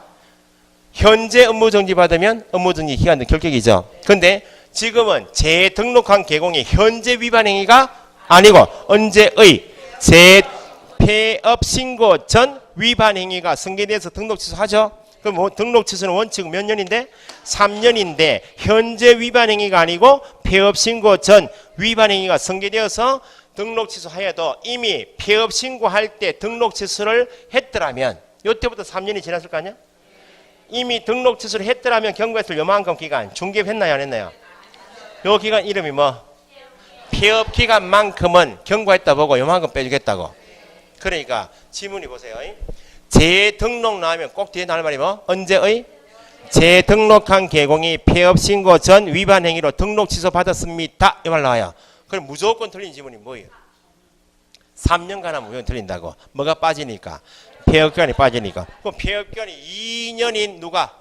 현재 업무정지 받으면 업무정지 기간은 결격이죠. 근데 지금은 재등록한 개공이 현재 위반행위가 아니고 언제의 재폐업 신고 전 위반행위가 승계돼서 등록 취소하죠. 그럼 뭐 등록 취소는 원칙은 몇 년인데? 3년인데 현재 위반행위가 아니고 폐업 신고 전 위반행위가 승계되어서 등록 취소하여도 이미 폐업 신고할 때 등록 취소를 했더라면 이때부터 3년이 지났을 거 아니야? 이미 등록 취소를 했더라면 경고했을 요만큼 기간 중개했나요 안 했나요? 요 기간 이름이 뭐? 폐업 기간만큼은 경고했다 보고 요만큼 빼주겠다고. 그러니까 지문이 보세요. 재등록 나오면 꼭 뒤에 나올 말이 뭐? 언제의? 재등록한 개공이 폐업 신고 전 위반 행위로 등록 취소 받았습니다. 이 말 나와요. 그럼 무조건 틀린 지문이 뭐예요? 3년간 하면 무조건 틀린다고. 뭐가 빠지니까? 폐업기간이 빠지니까. 그럼 폐업기간이 2년인 누가?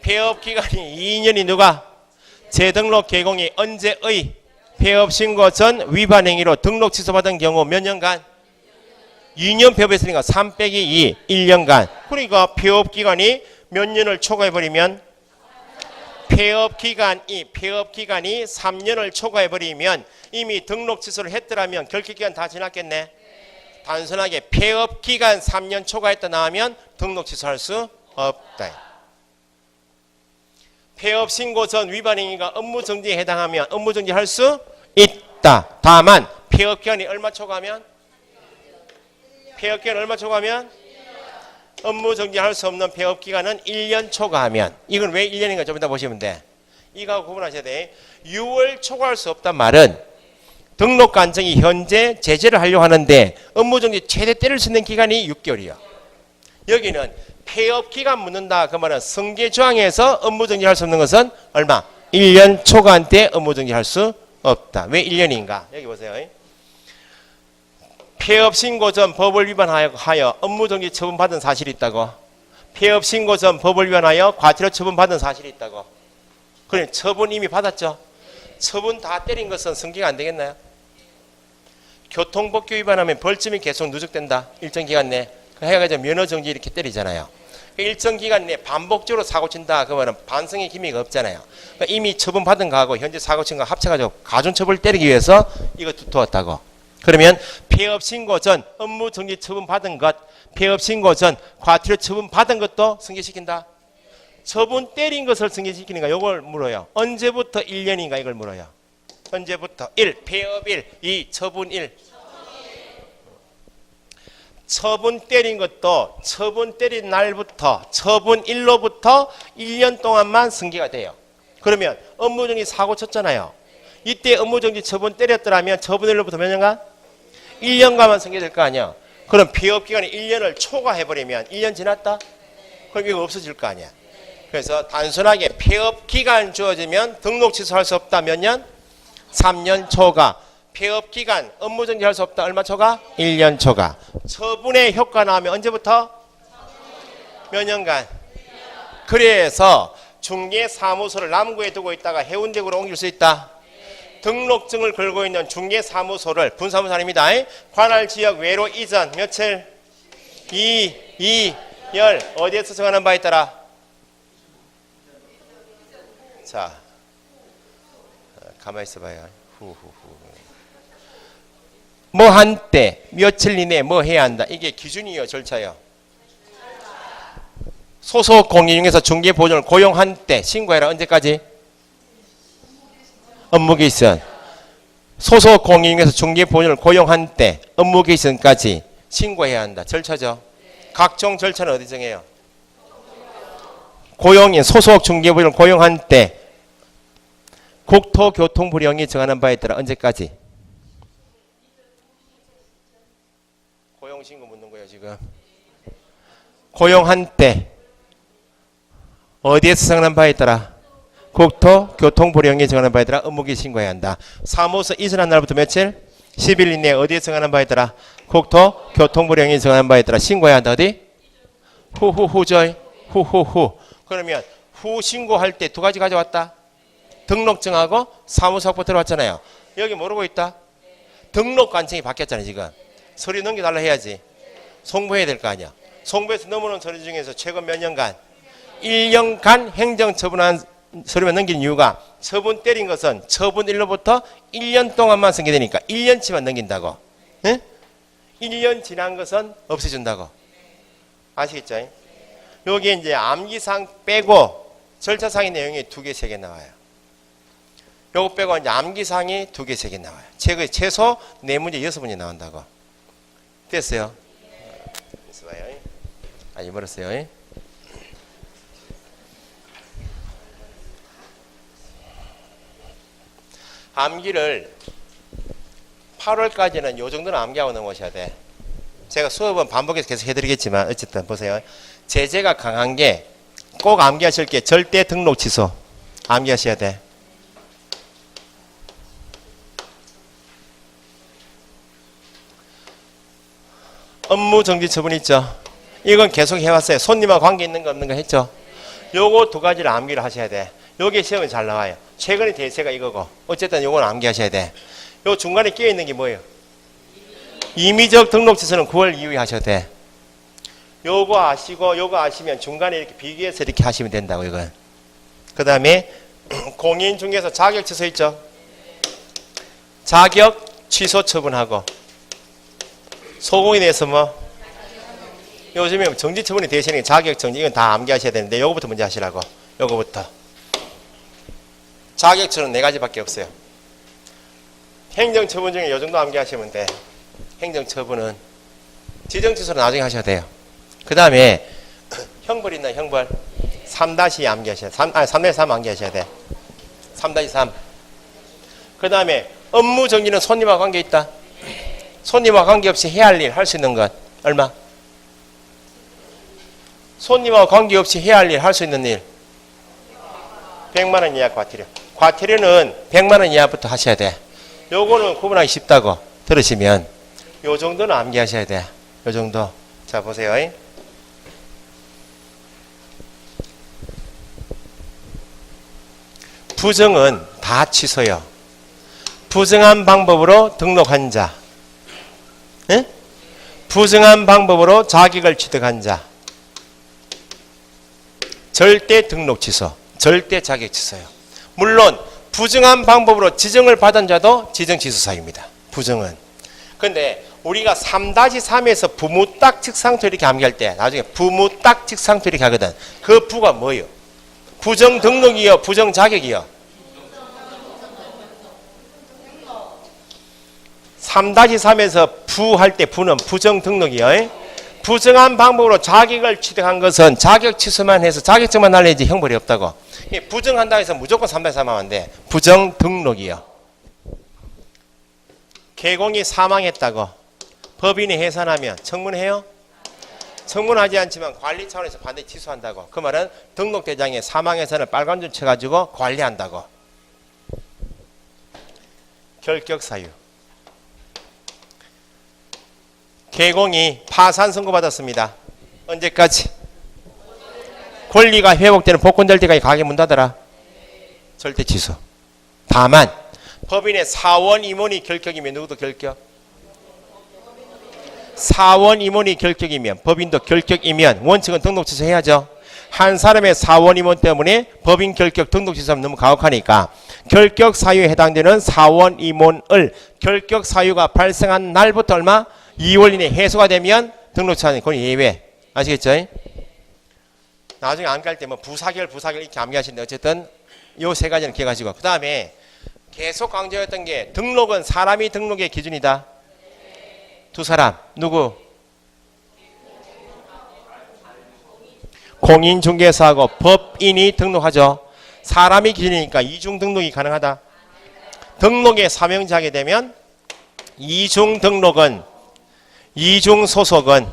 폐업기간이 2년인 누가? 재등록 개공이 언제의? 폐업신고 전 위반 행위로 등록 취소받은 경우 몇 년간? 2년 폐업했으니까 3 빼기 2, 1년간. 그러니까 폐업기간이 몇 년을 초과해버리면 폐업기간이 3년을 초과해버리면 이미 등록 취소를 했더라면 결격기간 다 지났겠네. 단순하게 폐업기간 3년 초과했다 나오면 등록 취소할 수 없다. 폐업신고 전 위반 행위가 업무정지에 해당하면 업무정지할 수 있다. 다만 폐업기간이 얼마 초과하면? 폐업기간 얼마 초과하면? 업무정지할 수 없는 폐업기간은 1년 초과하면. 이건 왜 1년인가 좀 이따 보시면 돼. 이거 구분하셔야 돼. 6월 초과할 수 없단 말은 등록관청이 현재 제재를 하려고 하는데 업무정지 최대 때릴 수 있는 기간이 6개월이야. 여기는 폐업기간 묻는다. 그 말은 승계조항에서 업무정지할 수 없는 것은 얼마? 1년 초과한 때 업무정지할 수 없다. 왜 1년인가? 여기 보세요. 폐업신고 전 법을 위반하여 업무정지 처분받은 사실이 있다고. 폐업신고 전 법을 위반하여 과태료 처분받은 사실이 있다고. 그럼 처분 이미 받았죠. 처분 다 때린 것은 승계가 안 되겠나요? 교통법규 위반하면 벌점이 계속 누적된다. 일정 기간 내. 해가지고 면허정지 이렇게 때리잖아요. 일정 기간 내에 반복적으로 사고 친다. 그러면 반성의 기미가 없잖아요. 그러니까 이미 처분받은 거하고 현재 사고 친 거 합쳐가지고 가중처벌 때리기 위해서 이거 두었다고. 그러면 폐업신고 전 업무정지 처분받은 것, 폐업신고 전 과태료 처분받은 것도 승계시킨다. 처분 때린 것을 승계시키니까 이걸 물어요. 언제부터 1년인가 이걸 물어요. 언제부터? 1. 폐업 1. 2. 처분 1. 처분 때린 것도 처분 때린 날부터 처분 일로부터 1년 동안만 승계가 돼요. 그러면 업무정지 사고 쳤잖아요. 이때 업무정지 처분 때렸더라면 처분 일로부터 몇 년간? 1년간만 승계될 거 아니야. 그럼 폐업기간이 1년을 초과해버리면 1년 지났다? 그럼 이거 없어질 거 아니야. 그래서 단순하게 폐업기간 주어지면 등록 취소할 수 없다. 몇 년? 3년 초과. 폐업기간 업무정지할 수 없다. 얼마 초과? 1년 초과. 처분의 효과 나오면 언제부터? 몇 년간? 그래서 중개사무소를 남구에 두고 있다가 해운대구로 옮길 수 있다. 등록증을 걸고 있는 중개사무소를 분사무소 아닙니다. 관할지역 외로 이전 며칠? 2열 어디에서 정하는 바에 따라? 자, 가만히 있어봐요. 뭐 한때 며칠 이내에 뭐 해야 한다. 이게 기준이요 절차요. 소속 공인 중에서 중개보증을 고용한 때 신고해라. 언제까지? 업무개시선. 소속 공인 중에서 중개보증을 고용한 때 업무개시선까지 신고해야 한다. 절차죠. 각종 절차는 어디 정해요? 고용인 소속 중개보증을 고용한 때 국토교통부령이 정하는 바에 따라 언제까지? 고용신고 묻는 거예요 지금. 고용한 때 어디에서 정하는 바에 따라 국토교통부령이 정하는 바에 따라 업무기 신고해야 한다. 사무소 이전한 날부터 며칠? 10일 이내에 어디에서 정하는 바에 따라 국토교통부령이 정하는 바에 따라 신고해야 한다. 어디? 후후후죠. 후후후. 그러면 후 신고할 때 두 가지 가져왔다. 등록증하고 사무소 확보 들어왔잖아요. 여기 모르고 있다. 등록관청이 바뀌었잖아요 지금. 서류 넘겨달라 해야지. 송부해야 될 거 아니야. 송부해서 넘어오는 서류 중에서 최근 몇 년간? 1년간 행정처분한 서류만 넘긴 이유가 처분 때린 것은 처분 일로부터 1년 동안만 승계되니까 1년치만 넘긴다고. 네? 1년 지난 것은 없애준다고. 아시겠죠? 여기 이제 암기사항 빼고 절차상의 내용이 2개, 3개 나와요. 요거 빼고 이제 암기사항이 2개, 3개 나와요. 최소 4문제, 6문제 나온다고. 됐어요? 있어봐요. 아직 멀었어요. 암기를 8월까지는 요 정도는 암기하고 넘어오셔야 돼. 제가 수업은 반복해서 계속 해드리겠지만 어쨌든 보세요. 제재가 강한 게 꼭 암기하실 게 절대 등록 취소. 암기하셔야 돼. 업무 정지 처분 있죠. 이건 계속 해왔어요. 손님하고 관계 있는 거 없는 거 했죠. 요거 두 가지를 암기를 하셔야 돼. 요게 시험에 잘 나와요. 최근의 대세가 이거고 어쨌든 요건 암기하셔야 돼. 요 중간에 끼어 있는 게 뭐예요? 임의적 등록 취소는 9월 이후에 하셔야 돼. 요거 아시고 요거 아시면 중간에 이렇게 비교해서 이렇게 하시면 된다고 이건. 그 다음에 공인중개사 자격 취소 있죠. 자격 취소 처분하고 소공에 대해서 뭐 요즘에 정지 처분이 대신에 자격 정지 이건 다 암기하셔야 되는데 요거부터 먼저 하시라고. 요거부터. 자격 취소는 4가지밖에 없어요. 행정 처분 중에 요 정도 암기하시면 돼. 행정 처분은 지정 취소는 나중에 하셔야 돼요. 그 다음에 형벌 있나요? 형벌 3-2 암기하셔야 돼. 3-3 암기하셔야 돼. 3-3. 그 다음에 업무 정지는 손님과 관계 있다. 손님과 관계없이 해야 할 일 할 수 있는 것 얼마? 손님과 관계없이 해야 할 일 할 수 있는 일 100만 원 이하 과태료. 과태료는 100만 원 이하부터 하셔야 돼. 요거는 구분하기 쉽다고 들으시면 요 정도는 암기하셔야 돼. 요 정도. 자 보세요. 부정은 다 취소요. 부정한 방법으로 등록한 자, 에? 부정한 방법으로 자격을 취득한 자, 절대 등록 취소, 절대 자격 취소요. 물론 부정한 방법으로 지정을 받은 자도 지정 취소 사유입니다. 부정은. 근데 우리가 3-3에서 부무딱측상토 이렇게 암기할 때 나중에 부무딱측상토 이렇게 하거든. 그 부가 뭐예요? 부정 등록이요, 부정 자격이요. 3-3에서 부할 때 부는 부정 등록이요. 부정한 방법으로 자격을 취득한 것은 자격 취소만 해서 자격증만 날려야지 형벌이 없다고. 부정한다 해서 무조건 3-3 하면 안 돼. 부정 등록이요. 개공이 사망했다고 법인이 해산하면 청문해요? 청문하지 않지만 관리 차원에서 반드시 취소한다고. 그 말은 등록대장에 사망해산을 빨간 줄 쳐가지고 관리한다고. 결격사유. 개공이 파산 선고받았습니다. 언제까지? 권리가 회복되는 복권될 때까지 가게 문 닫아라. 절대 취소. 다만 법인의 사원 임원이 결격이면 누구도 결격? 사원 임원이 결격이면 법인도 결격이면 원칙은 등록 취소해야죠. 한 사람의 사원 임원 때문에 법인 결격 등록 취소하면 너무 가혹하니까 결격 사유에 해당되는 사원 임원을 결격 사유가 발생한 날부터 얼마? 2월 이내 해소가 되면 등록 취소하는 그건 예외. 아시겠죠? 나중에 암기할 때 뭐 부사결 이렇게 암기하시는데 어쨌든 요 세 가지는 기억하시고. 그 다음에 계속 강조했던 게 등록은 사람이 등록의 기준이다. 두 사람. 누구? 공인중개사하고 법인이 등록하죠. 사람이 기준이니까 이중 등록이 가능하다. 등록에 사명제 하게 되면 이중 등록은 이중 소속은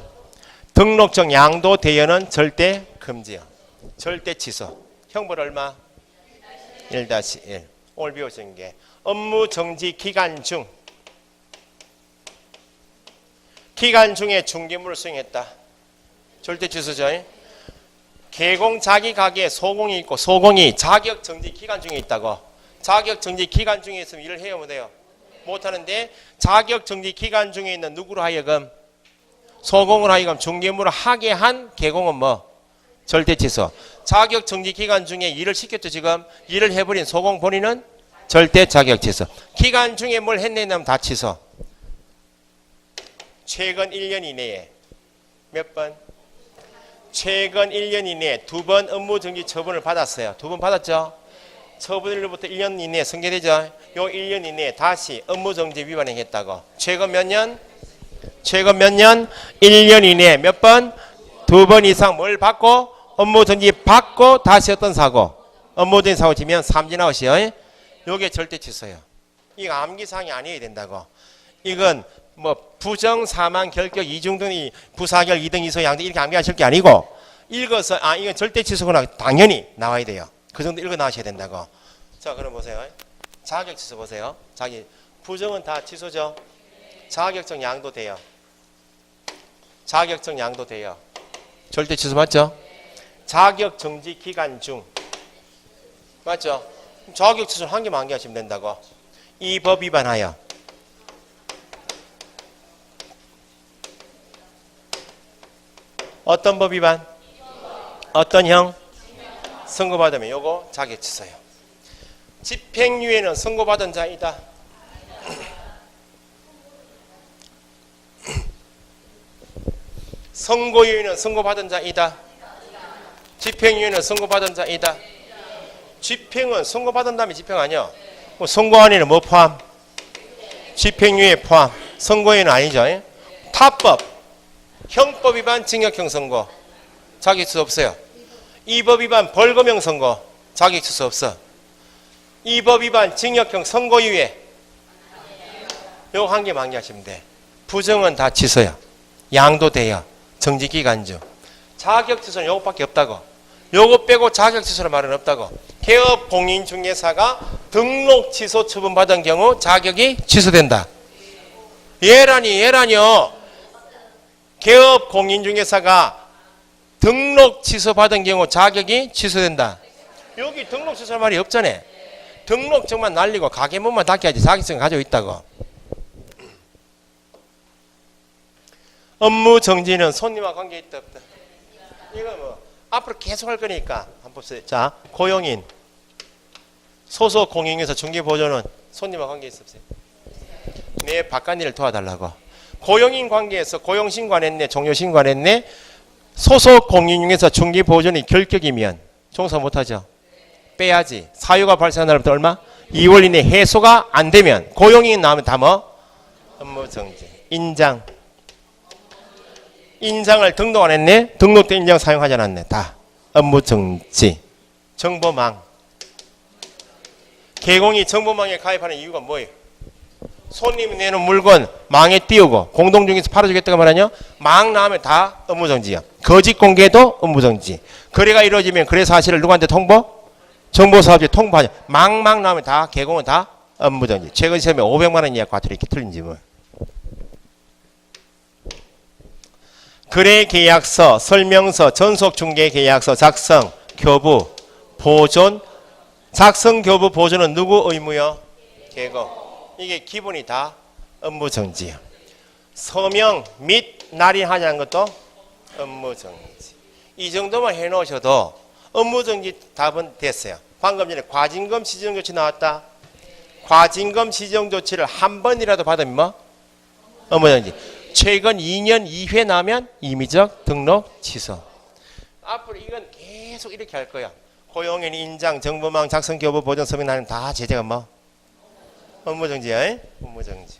등록적 양도 대여는 절대 금지요. 절대 취소. 형벌 얼마? 1-1. 오늘 배우신 게 업무 정지 기간 중 기간 중에 중개물을 수행했다. 절대 취소죠. 개공 자기 가게에 소공이 있고 소공이 자격 정지 기간 중에 있다고. 자격 정지 기간 중에 있으면 일을 해야 못해요. 못하는데 자격 정지 기간 중에 있는 누구로 하여금 소공을 하여금 중개물을 하게 한 개공은 뭐? 절대 취소. 자격 정지 기간 중에 일을 시켰죠. 지금 일을 해버린 소공 본인은 절대 자격 취소. 기간 중에 뭘 했냐면 다 취소. 최근 1년 이내에 몇 번? 최근 1년 이내에 2번 업무 정지 처분을 받았어요. 2번 받았죠? 처분일로부터 1년 이내에 성계되죠? 요 1년 이내에 다시 업무 정지 위반을 했다고. 최근 몇 년? 최근 몇 년? 1년 이내에 몇 번? 2번 이상 뭘 받고? 업무 정지 받고 다시 어떤 사고? 업무 정지 사고 지면 삼진아웃이요. 요게 절대 취소예요. 이거 암기사항이 아니어야 된다고. 이건 뭐 부정, 사망, 결격, 이중등이 부사결, 2등, 이소, 양등 이렇게 암기하실 게 아니고 읽어서 아 이건 절대 취소구나 당연히 나와야 돼요. 그 정도 읽어 나오셔야 된다고. 자 그럼 보세요. 자격 취소 보세요. 자기 부정은 다 취소죠. 자격적 양도 돼요. 자격증 양도돼요. 절대 취소 맞죠? 자격 정지 기간 중 맞죠? 자격 취소는 한 개 만개하시면 된다고. 이 법 위반하여 어떤 법 위반? 어떤 형? 선고받으면 요거 자격 취소예요. 집행유예는 선고받은 자이다. 선고유예는 선고받은 자이다. 집행유예는 선고받은 자이다. 집행은 선고받은 다음에 집행 아니야. 선고 안에는 뭐 포함? 집행유예 포함. 선고유예는 아니죠. 타법, 형법 위반 징역형 선고 자격 취소 없어요. 이 법 위반 벌금형 선고 자격 취소 없어. 이 법 위반 징역형 선고유예 요 한 개 만개하시면 돼. 부정은 다 취소야. 양도돼요. 정지기간 중. 자격 취소는 요것밖에 없다고. 요거 빼고 자격 취소는 말은 없다고. 개업 공인중개사가 등록 취소 처분받은 경우 자격이 취소된다. 얘라니요. 개업 공인중개사가 등록 취소받은 경우 자격이 취소된다. 여기 등록 취소할 말이 없잖아. 등록증만 날리고 가게문만 닫게 하지 자격증 가지고 있다고. 업무 정지는 손님과 관계 있다 없다. 이거 뭐 앞으로 계속 할 거니까 한번 보세요. 자, 고용인 소속 공인중개사 중개보조는 손님과 관계 있어 없어요? 내 바깥 일을 도와달라고. 고용인 관계에서 고용신고 안 했네, 종료신고 안 했네. 소속 공인중개사 중개보조는 결격이면 종사 못하죠. 빼야지. 사유가 발생한 날부터 얼마? 2월 이내 해소가 안 되면 고용인 나오면 다 뭐? 업무 정지. 인장. 인장을 등록 안 했네. 등록된 인장 사용하지 않았네. 다 업무 정지. 정보망. 개공이 정보망에 가입하는 이유가 뭐예요? 손님이 내는 물건 망에 띄우고 공동중개사 팔아주겠다고 말하냐? 망 나오면 다 업무 정지야. 거짓 공개도 업무 정지. 거래가 이루어지면 거래 사실을 누구한테 통보? 정보사업주에 통보하냐. 망 나오면 다 개공은 다 업무 정지. 최근 시험에 500만 원 이하 과태료 이렇게 틀린지 뭐. 거래계약서, 설명서, 전속중개계약서 작성, 교부, 보존. 작성, 교부, 보존은 누구 의무요? 개공. 이게 기본이 다 업무 정지야. 서명 및 날인하자는 것도 업무 정지. 이 정도만 해놓으셔도 업무 정지 답은 됐어요. 방금 전에 과징금 시정 조치 나왔다. 과징금 시정 조치를 한 번이라도 받으면 뭐? 업무 정지. 최근 2년 2회 나면 임의적 등록 취소. 앞으로 이건 계속 이렇게 할 거야. 고용인 인장, 정보망, 작성, 교부, 보존, 서명 나는 다 제재가 뭐? 업무 정지야. 업무 정지.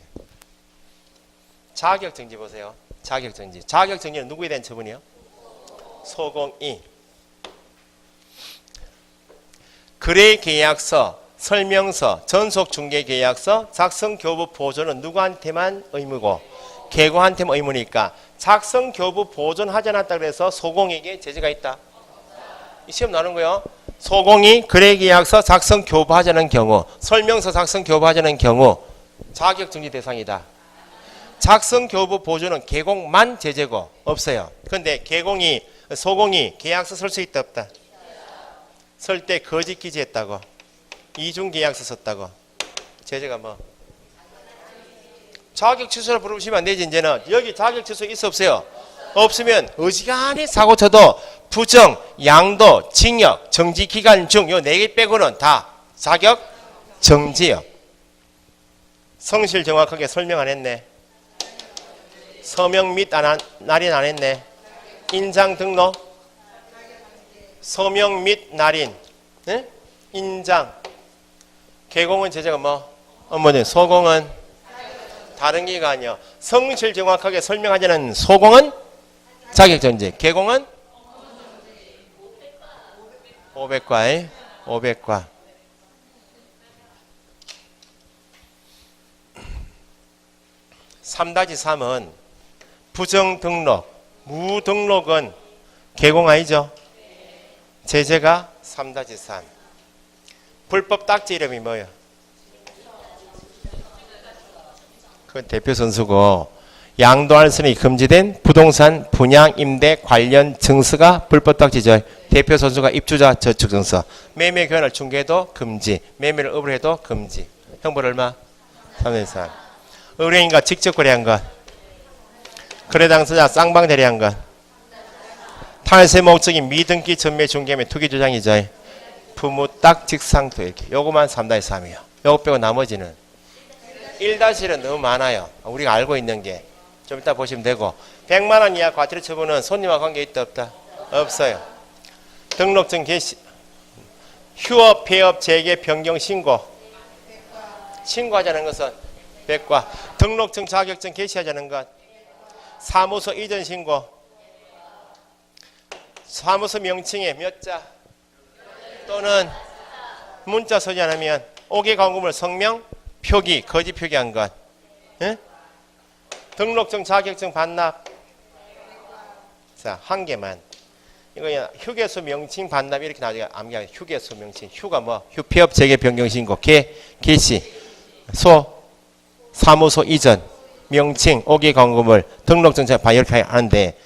자격 정지 보세요. 자격 정지. 자격 정지는 누구에 대한 처분이요? 소공인. 거래 계약서, 설명서, 전속 중개 계약서, 작성 교부 보존은 누구한테만 의무고 개공한테만 의무니까 작성 교부 보존하지 않았다 그래서 소공에게 제재가 있다. 이 시험 나오는 거요. 소공이 거래 계약서 작성 교부하자는 경우, 설명서 작성 교부하자는 경우 자격 정지 대상이다. 작성 교부 보존은 개공만 제재고 없어요. 그런데 소공이 계약서 쓸 수 있다 없다? 쓸 때 거짓 기재했다고. 이중 계약서 썼다고. 제재가 뭐? 자격 취소를 부르시면 안 되지. 이제는 여기 자격 취소 있어 없어요? 없으면 어지간히 사고 쳐도 부정, 양도, 징역, 정지 기간 중 요 4개 빼고는 다 자격 정지요. 성실 정확하게 설명 안 했네. 서명 및 날인 안 했네. 인장 등록, 서명 및 날인, 네? 인장. 개공은 제재가 뭐? 업무는 소공은 다른 게가 아니야. 성실 정확하게 설명하지 않은 소공은 자격정지. 개공은 500과 3-3은 부정등록, 무등록은 개공 아니죠? 제재가 3-3. 불법 딱지 이름이 뭐예요? 그건 대표 선수고 양도할 수 있는 금지된 부동산 분양, 임대, 관련 증서가 불법 딱지죠. 대표 선수가 입주자 저축 증서. 매매 교환을 중개도 금지. 매매를 업을 해도 금지. 형벌 얼마? 3년 이상. 의뢰인과 직접 거래한 것. 거래 당사자 쌍방 대리한 것. 탈세 목적인 미등기 전매 중개 및 투기 주장이죠. 부무딱 직상투 이렇게. 요거만 3-3이요. 요거 빼고 나머지는 1-1은 너무 많아요. 우리가 알고 있는 게. 좀 이따 보시면 되고 100만 원 이하 과태료 처분은 손님과 관계 있다 없다? 없어요. 등록증 개시 휴업, 폐업, 재개, 변경, 신고. 신고하자는 것은 백과. 등록증, 자격증 개시하자는 것. 사무소 이전 신고. 사무소 명칭에 몇 자 또는 문자 서지 않으면 5개 광고물 성명, 표기, 거짓 표기한 것. 예? 등록증, 자격증 반납. 자, 한 개만. 이거 휴게소 명칭 반납 이렇게 나중에 암기하게. 휴게소 명칭. 휴가 뭐? 휴폐업 재개 변경 신고. 개시. 소 사무소 이전. 명칭 5개 광고물. 등록증 반 이렇게 하는데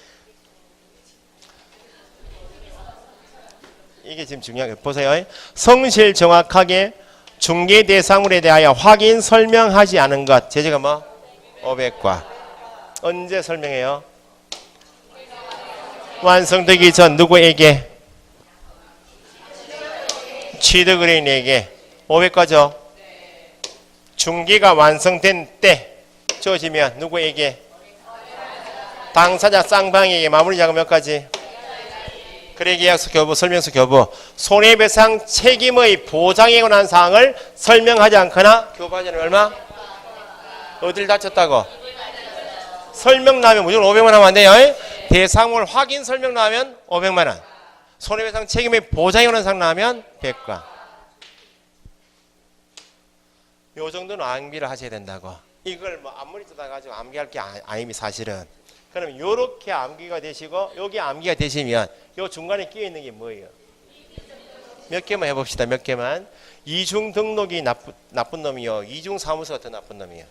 이게 지금 중요한 거 보세요. 성실 정확하게 중개 대상물에 대하여 확인 설명하지 않은 것. 제재가 뭐? 500과. 언제 설명해요? 완성되기 전 누구에게? 취득의뢰인에게. 500과죠? 중개가 완성된 때 주어지면 누구에게? 당사자 쌍방에게. 마무리 작업 몇 가지? 거래계약서 교부, 설명서 교부. 손해배상 책임의 보장에 관한 사항을 설명하지 않거나 교부하지 않으면 얼마? 어딜 다쳤다고? 설명 나오면 무조건 500만 원 하면 안 돼요. 대상물 확인 설명 나오면 500만 원. 손해배상 책임의 보장에 관한 사항 나오면 100과. 요 정도는 암기를 하셔야 된다고. 이걸 뭐 앞머리 뜯어가지고 암기할 게 아닙니다, 사실은. 그럼 요렇게 암기가 되시고 여기 암기가 되시면 요 중간에 끼어 있는 게 뭐예요? 몇 개만 해봅시다. 몇 개만. 이중 등록이 나쁜 놈이요. 이중 사무소가 더 나쁜 놈이요.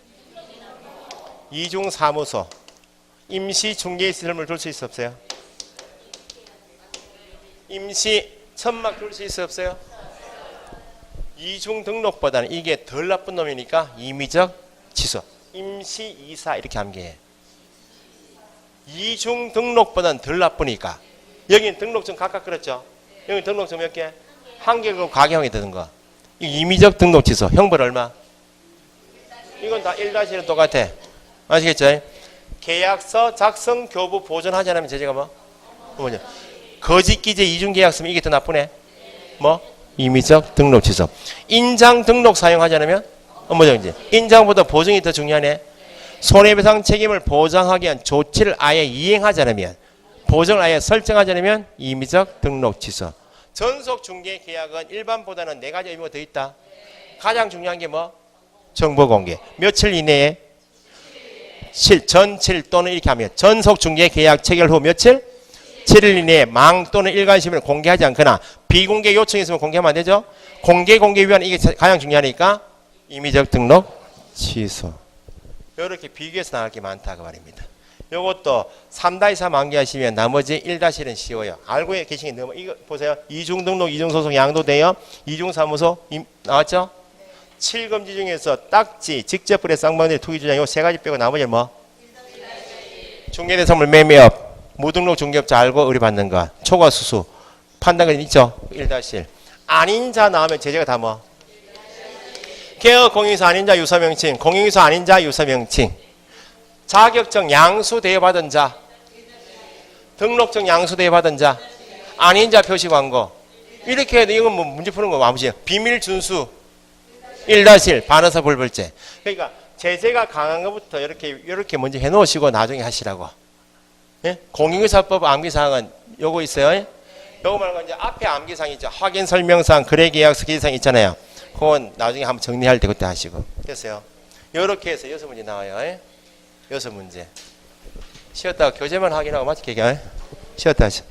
이중 사무소. 임시 중개 시설물 둘 수 있어 없어요? 임시 천막 둘 수 있어 없어요? 이중 등록보다는 이게 덜 나쁜 놈이니까 임의적 취소. 임시 이사 이렇게 암기해. 이중 등록보다는 덜 나쁘니까. 여기는 등록증 각각 그렇죠? 여기 등록증 몇 개? 한 개고 가경이 되는 거. 임의적 등록 취소. 형벌 얼마? 이건 다 1-1은 똑같아. 아시겠죠? 계약서 작성, 교부, 보존하지 않으면 제재가 뭐? 뭐냐? 거짓 기재 이중 계약 쓰면 이게 더 나쁘네. 뭐? 임의적 등록 취소. 인장 등록 사용하지 않으면? 뭐죠 이제? 인장보다 보증이 더 중요하네. 손해배상 책임을 보장하기 위한 조치를 아예 이행하지 않으면, 보증을 아예 설정하지 않으면 임의적 등록 취소. 전속 중개 계약은 일반보다는 4가지 의무가 더 있다. 가장 중요한 게 뭐? 정보 공개. 며칠 이내에? 전칠 또는 이렇게 하면 전속 중개 계약 체결 후 며칠? 7일 이내에 망 또는 일관심을 공개하지 않거나 비공개 요청이 있으면 공개하면 안 되죠? 공개 위반 이게 가장 중요하니까 임의적 등록 취소. 이렇게 비교해서 나갈 게 많다 그 말입니다. 요것도 3-3 암기하시면 나머지 1-1은 쉬워요. 알고 계신 게 너무 이거 보세요. 이중 등록, 이중 소송 양도돼요. 이중 사무소 나왔죠? 7금지 중에서 딱지, 직접 거래, 쌍방대리, 투기 주장 요 3가지 빼고 나머지는 뭐? 중개대상물 매매업, 무등록 중개업자 알고 의뢰받는 것, 초과수수, 판단권 있죠? 1-1. 아닌자 나오면 제재가 다 뭐? 개업 공인인사 아닌자 유사명칭, 공인인사 아닌자 유사명칭, 자격증 양수 대여받은 자, 등록증 양수 대여받은 자, 아닌자 표시 광고. 이렇게 해도 이건 뭐 문제 푸는 거 아무지. 비밀 준수 1-1 반의사 불벌죄. 그러니까 제재가 강한 것부터 이렇게 먼저 해놓으시고 나중에 하시라고. 예? 공인의사법 암기사항은 요거 있어요. 요거 말고 이제 앞에 암기사항 있죠. 확인 설명사항, 거래계약서 기재사항 있잖아요. 그건 나중에 한번 정리할 때 그때 하시고. 됐어요. 요렇게 해서 6문제 나와요. 예? 6문제. 쉬었다가 교재만 확인하고 맞지? 쉬었다 하시.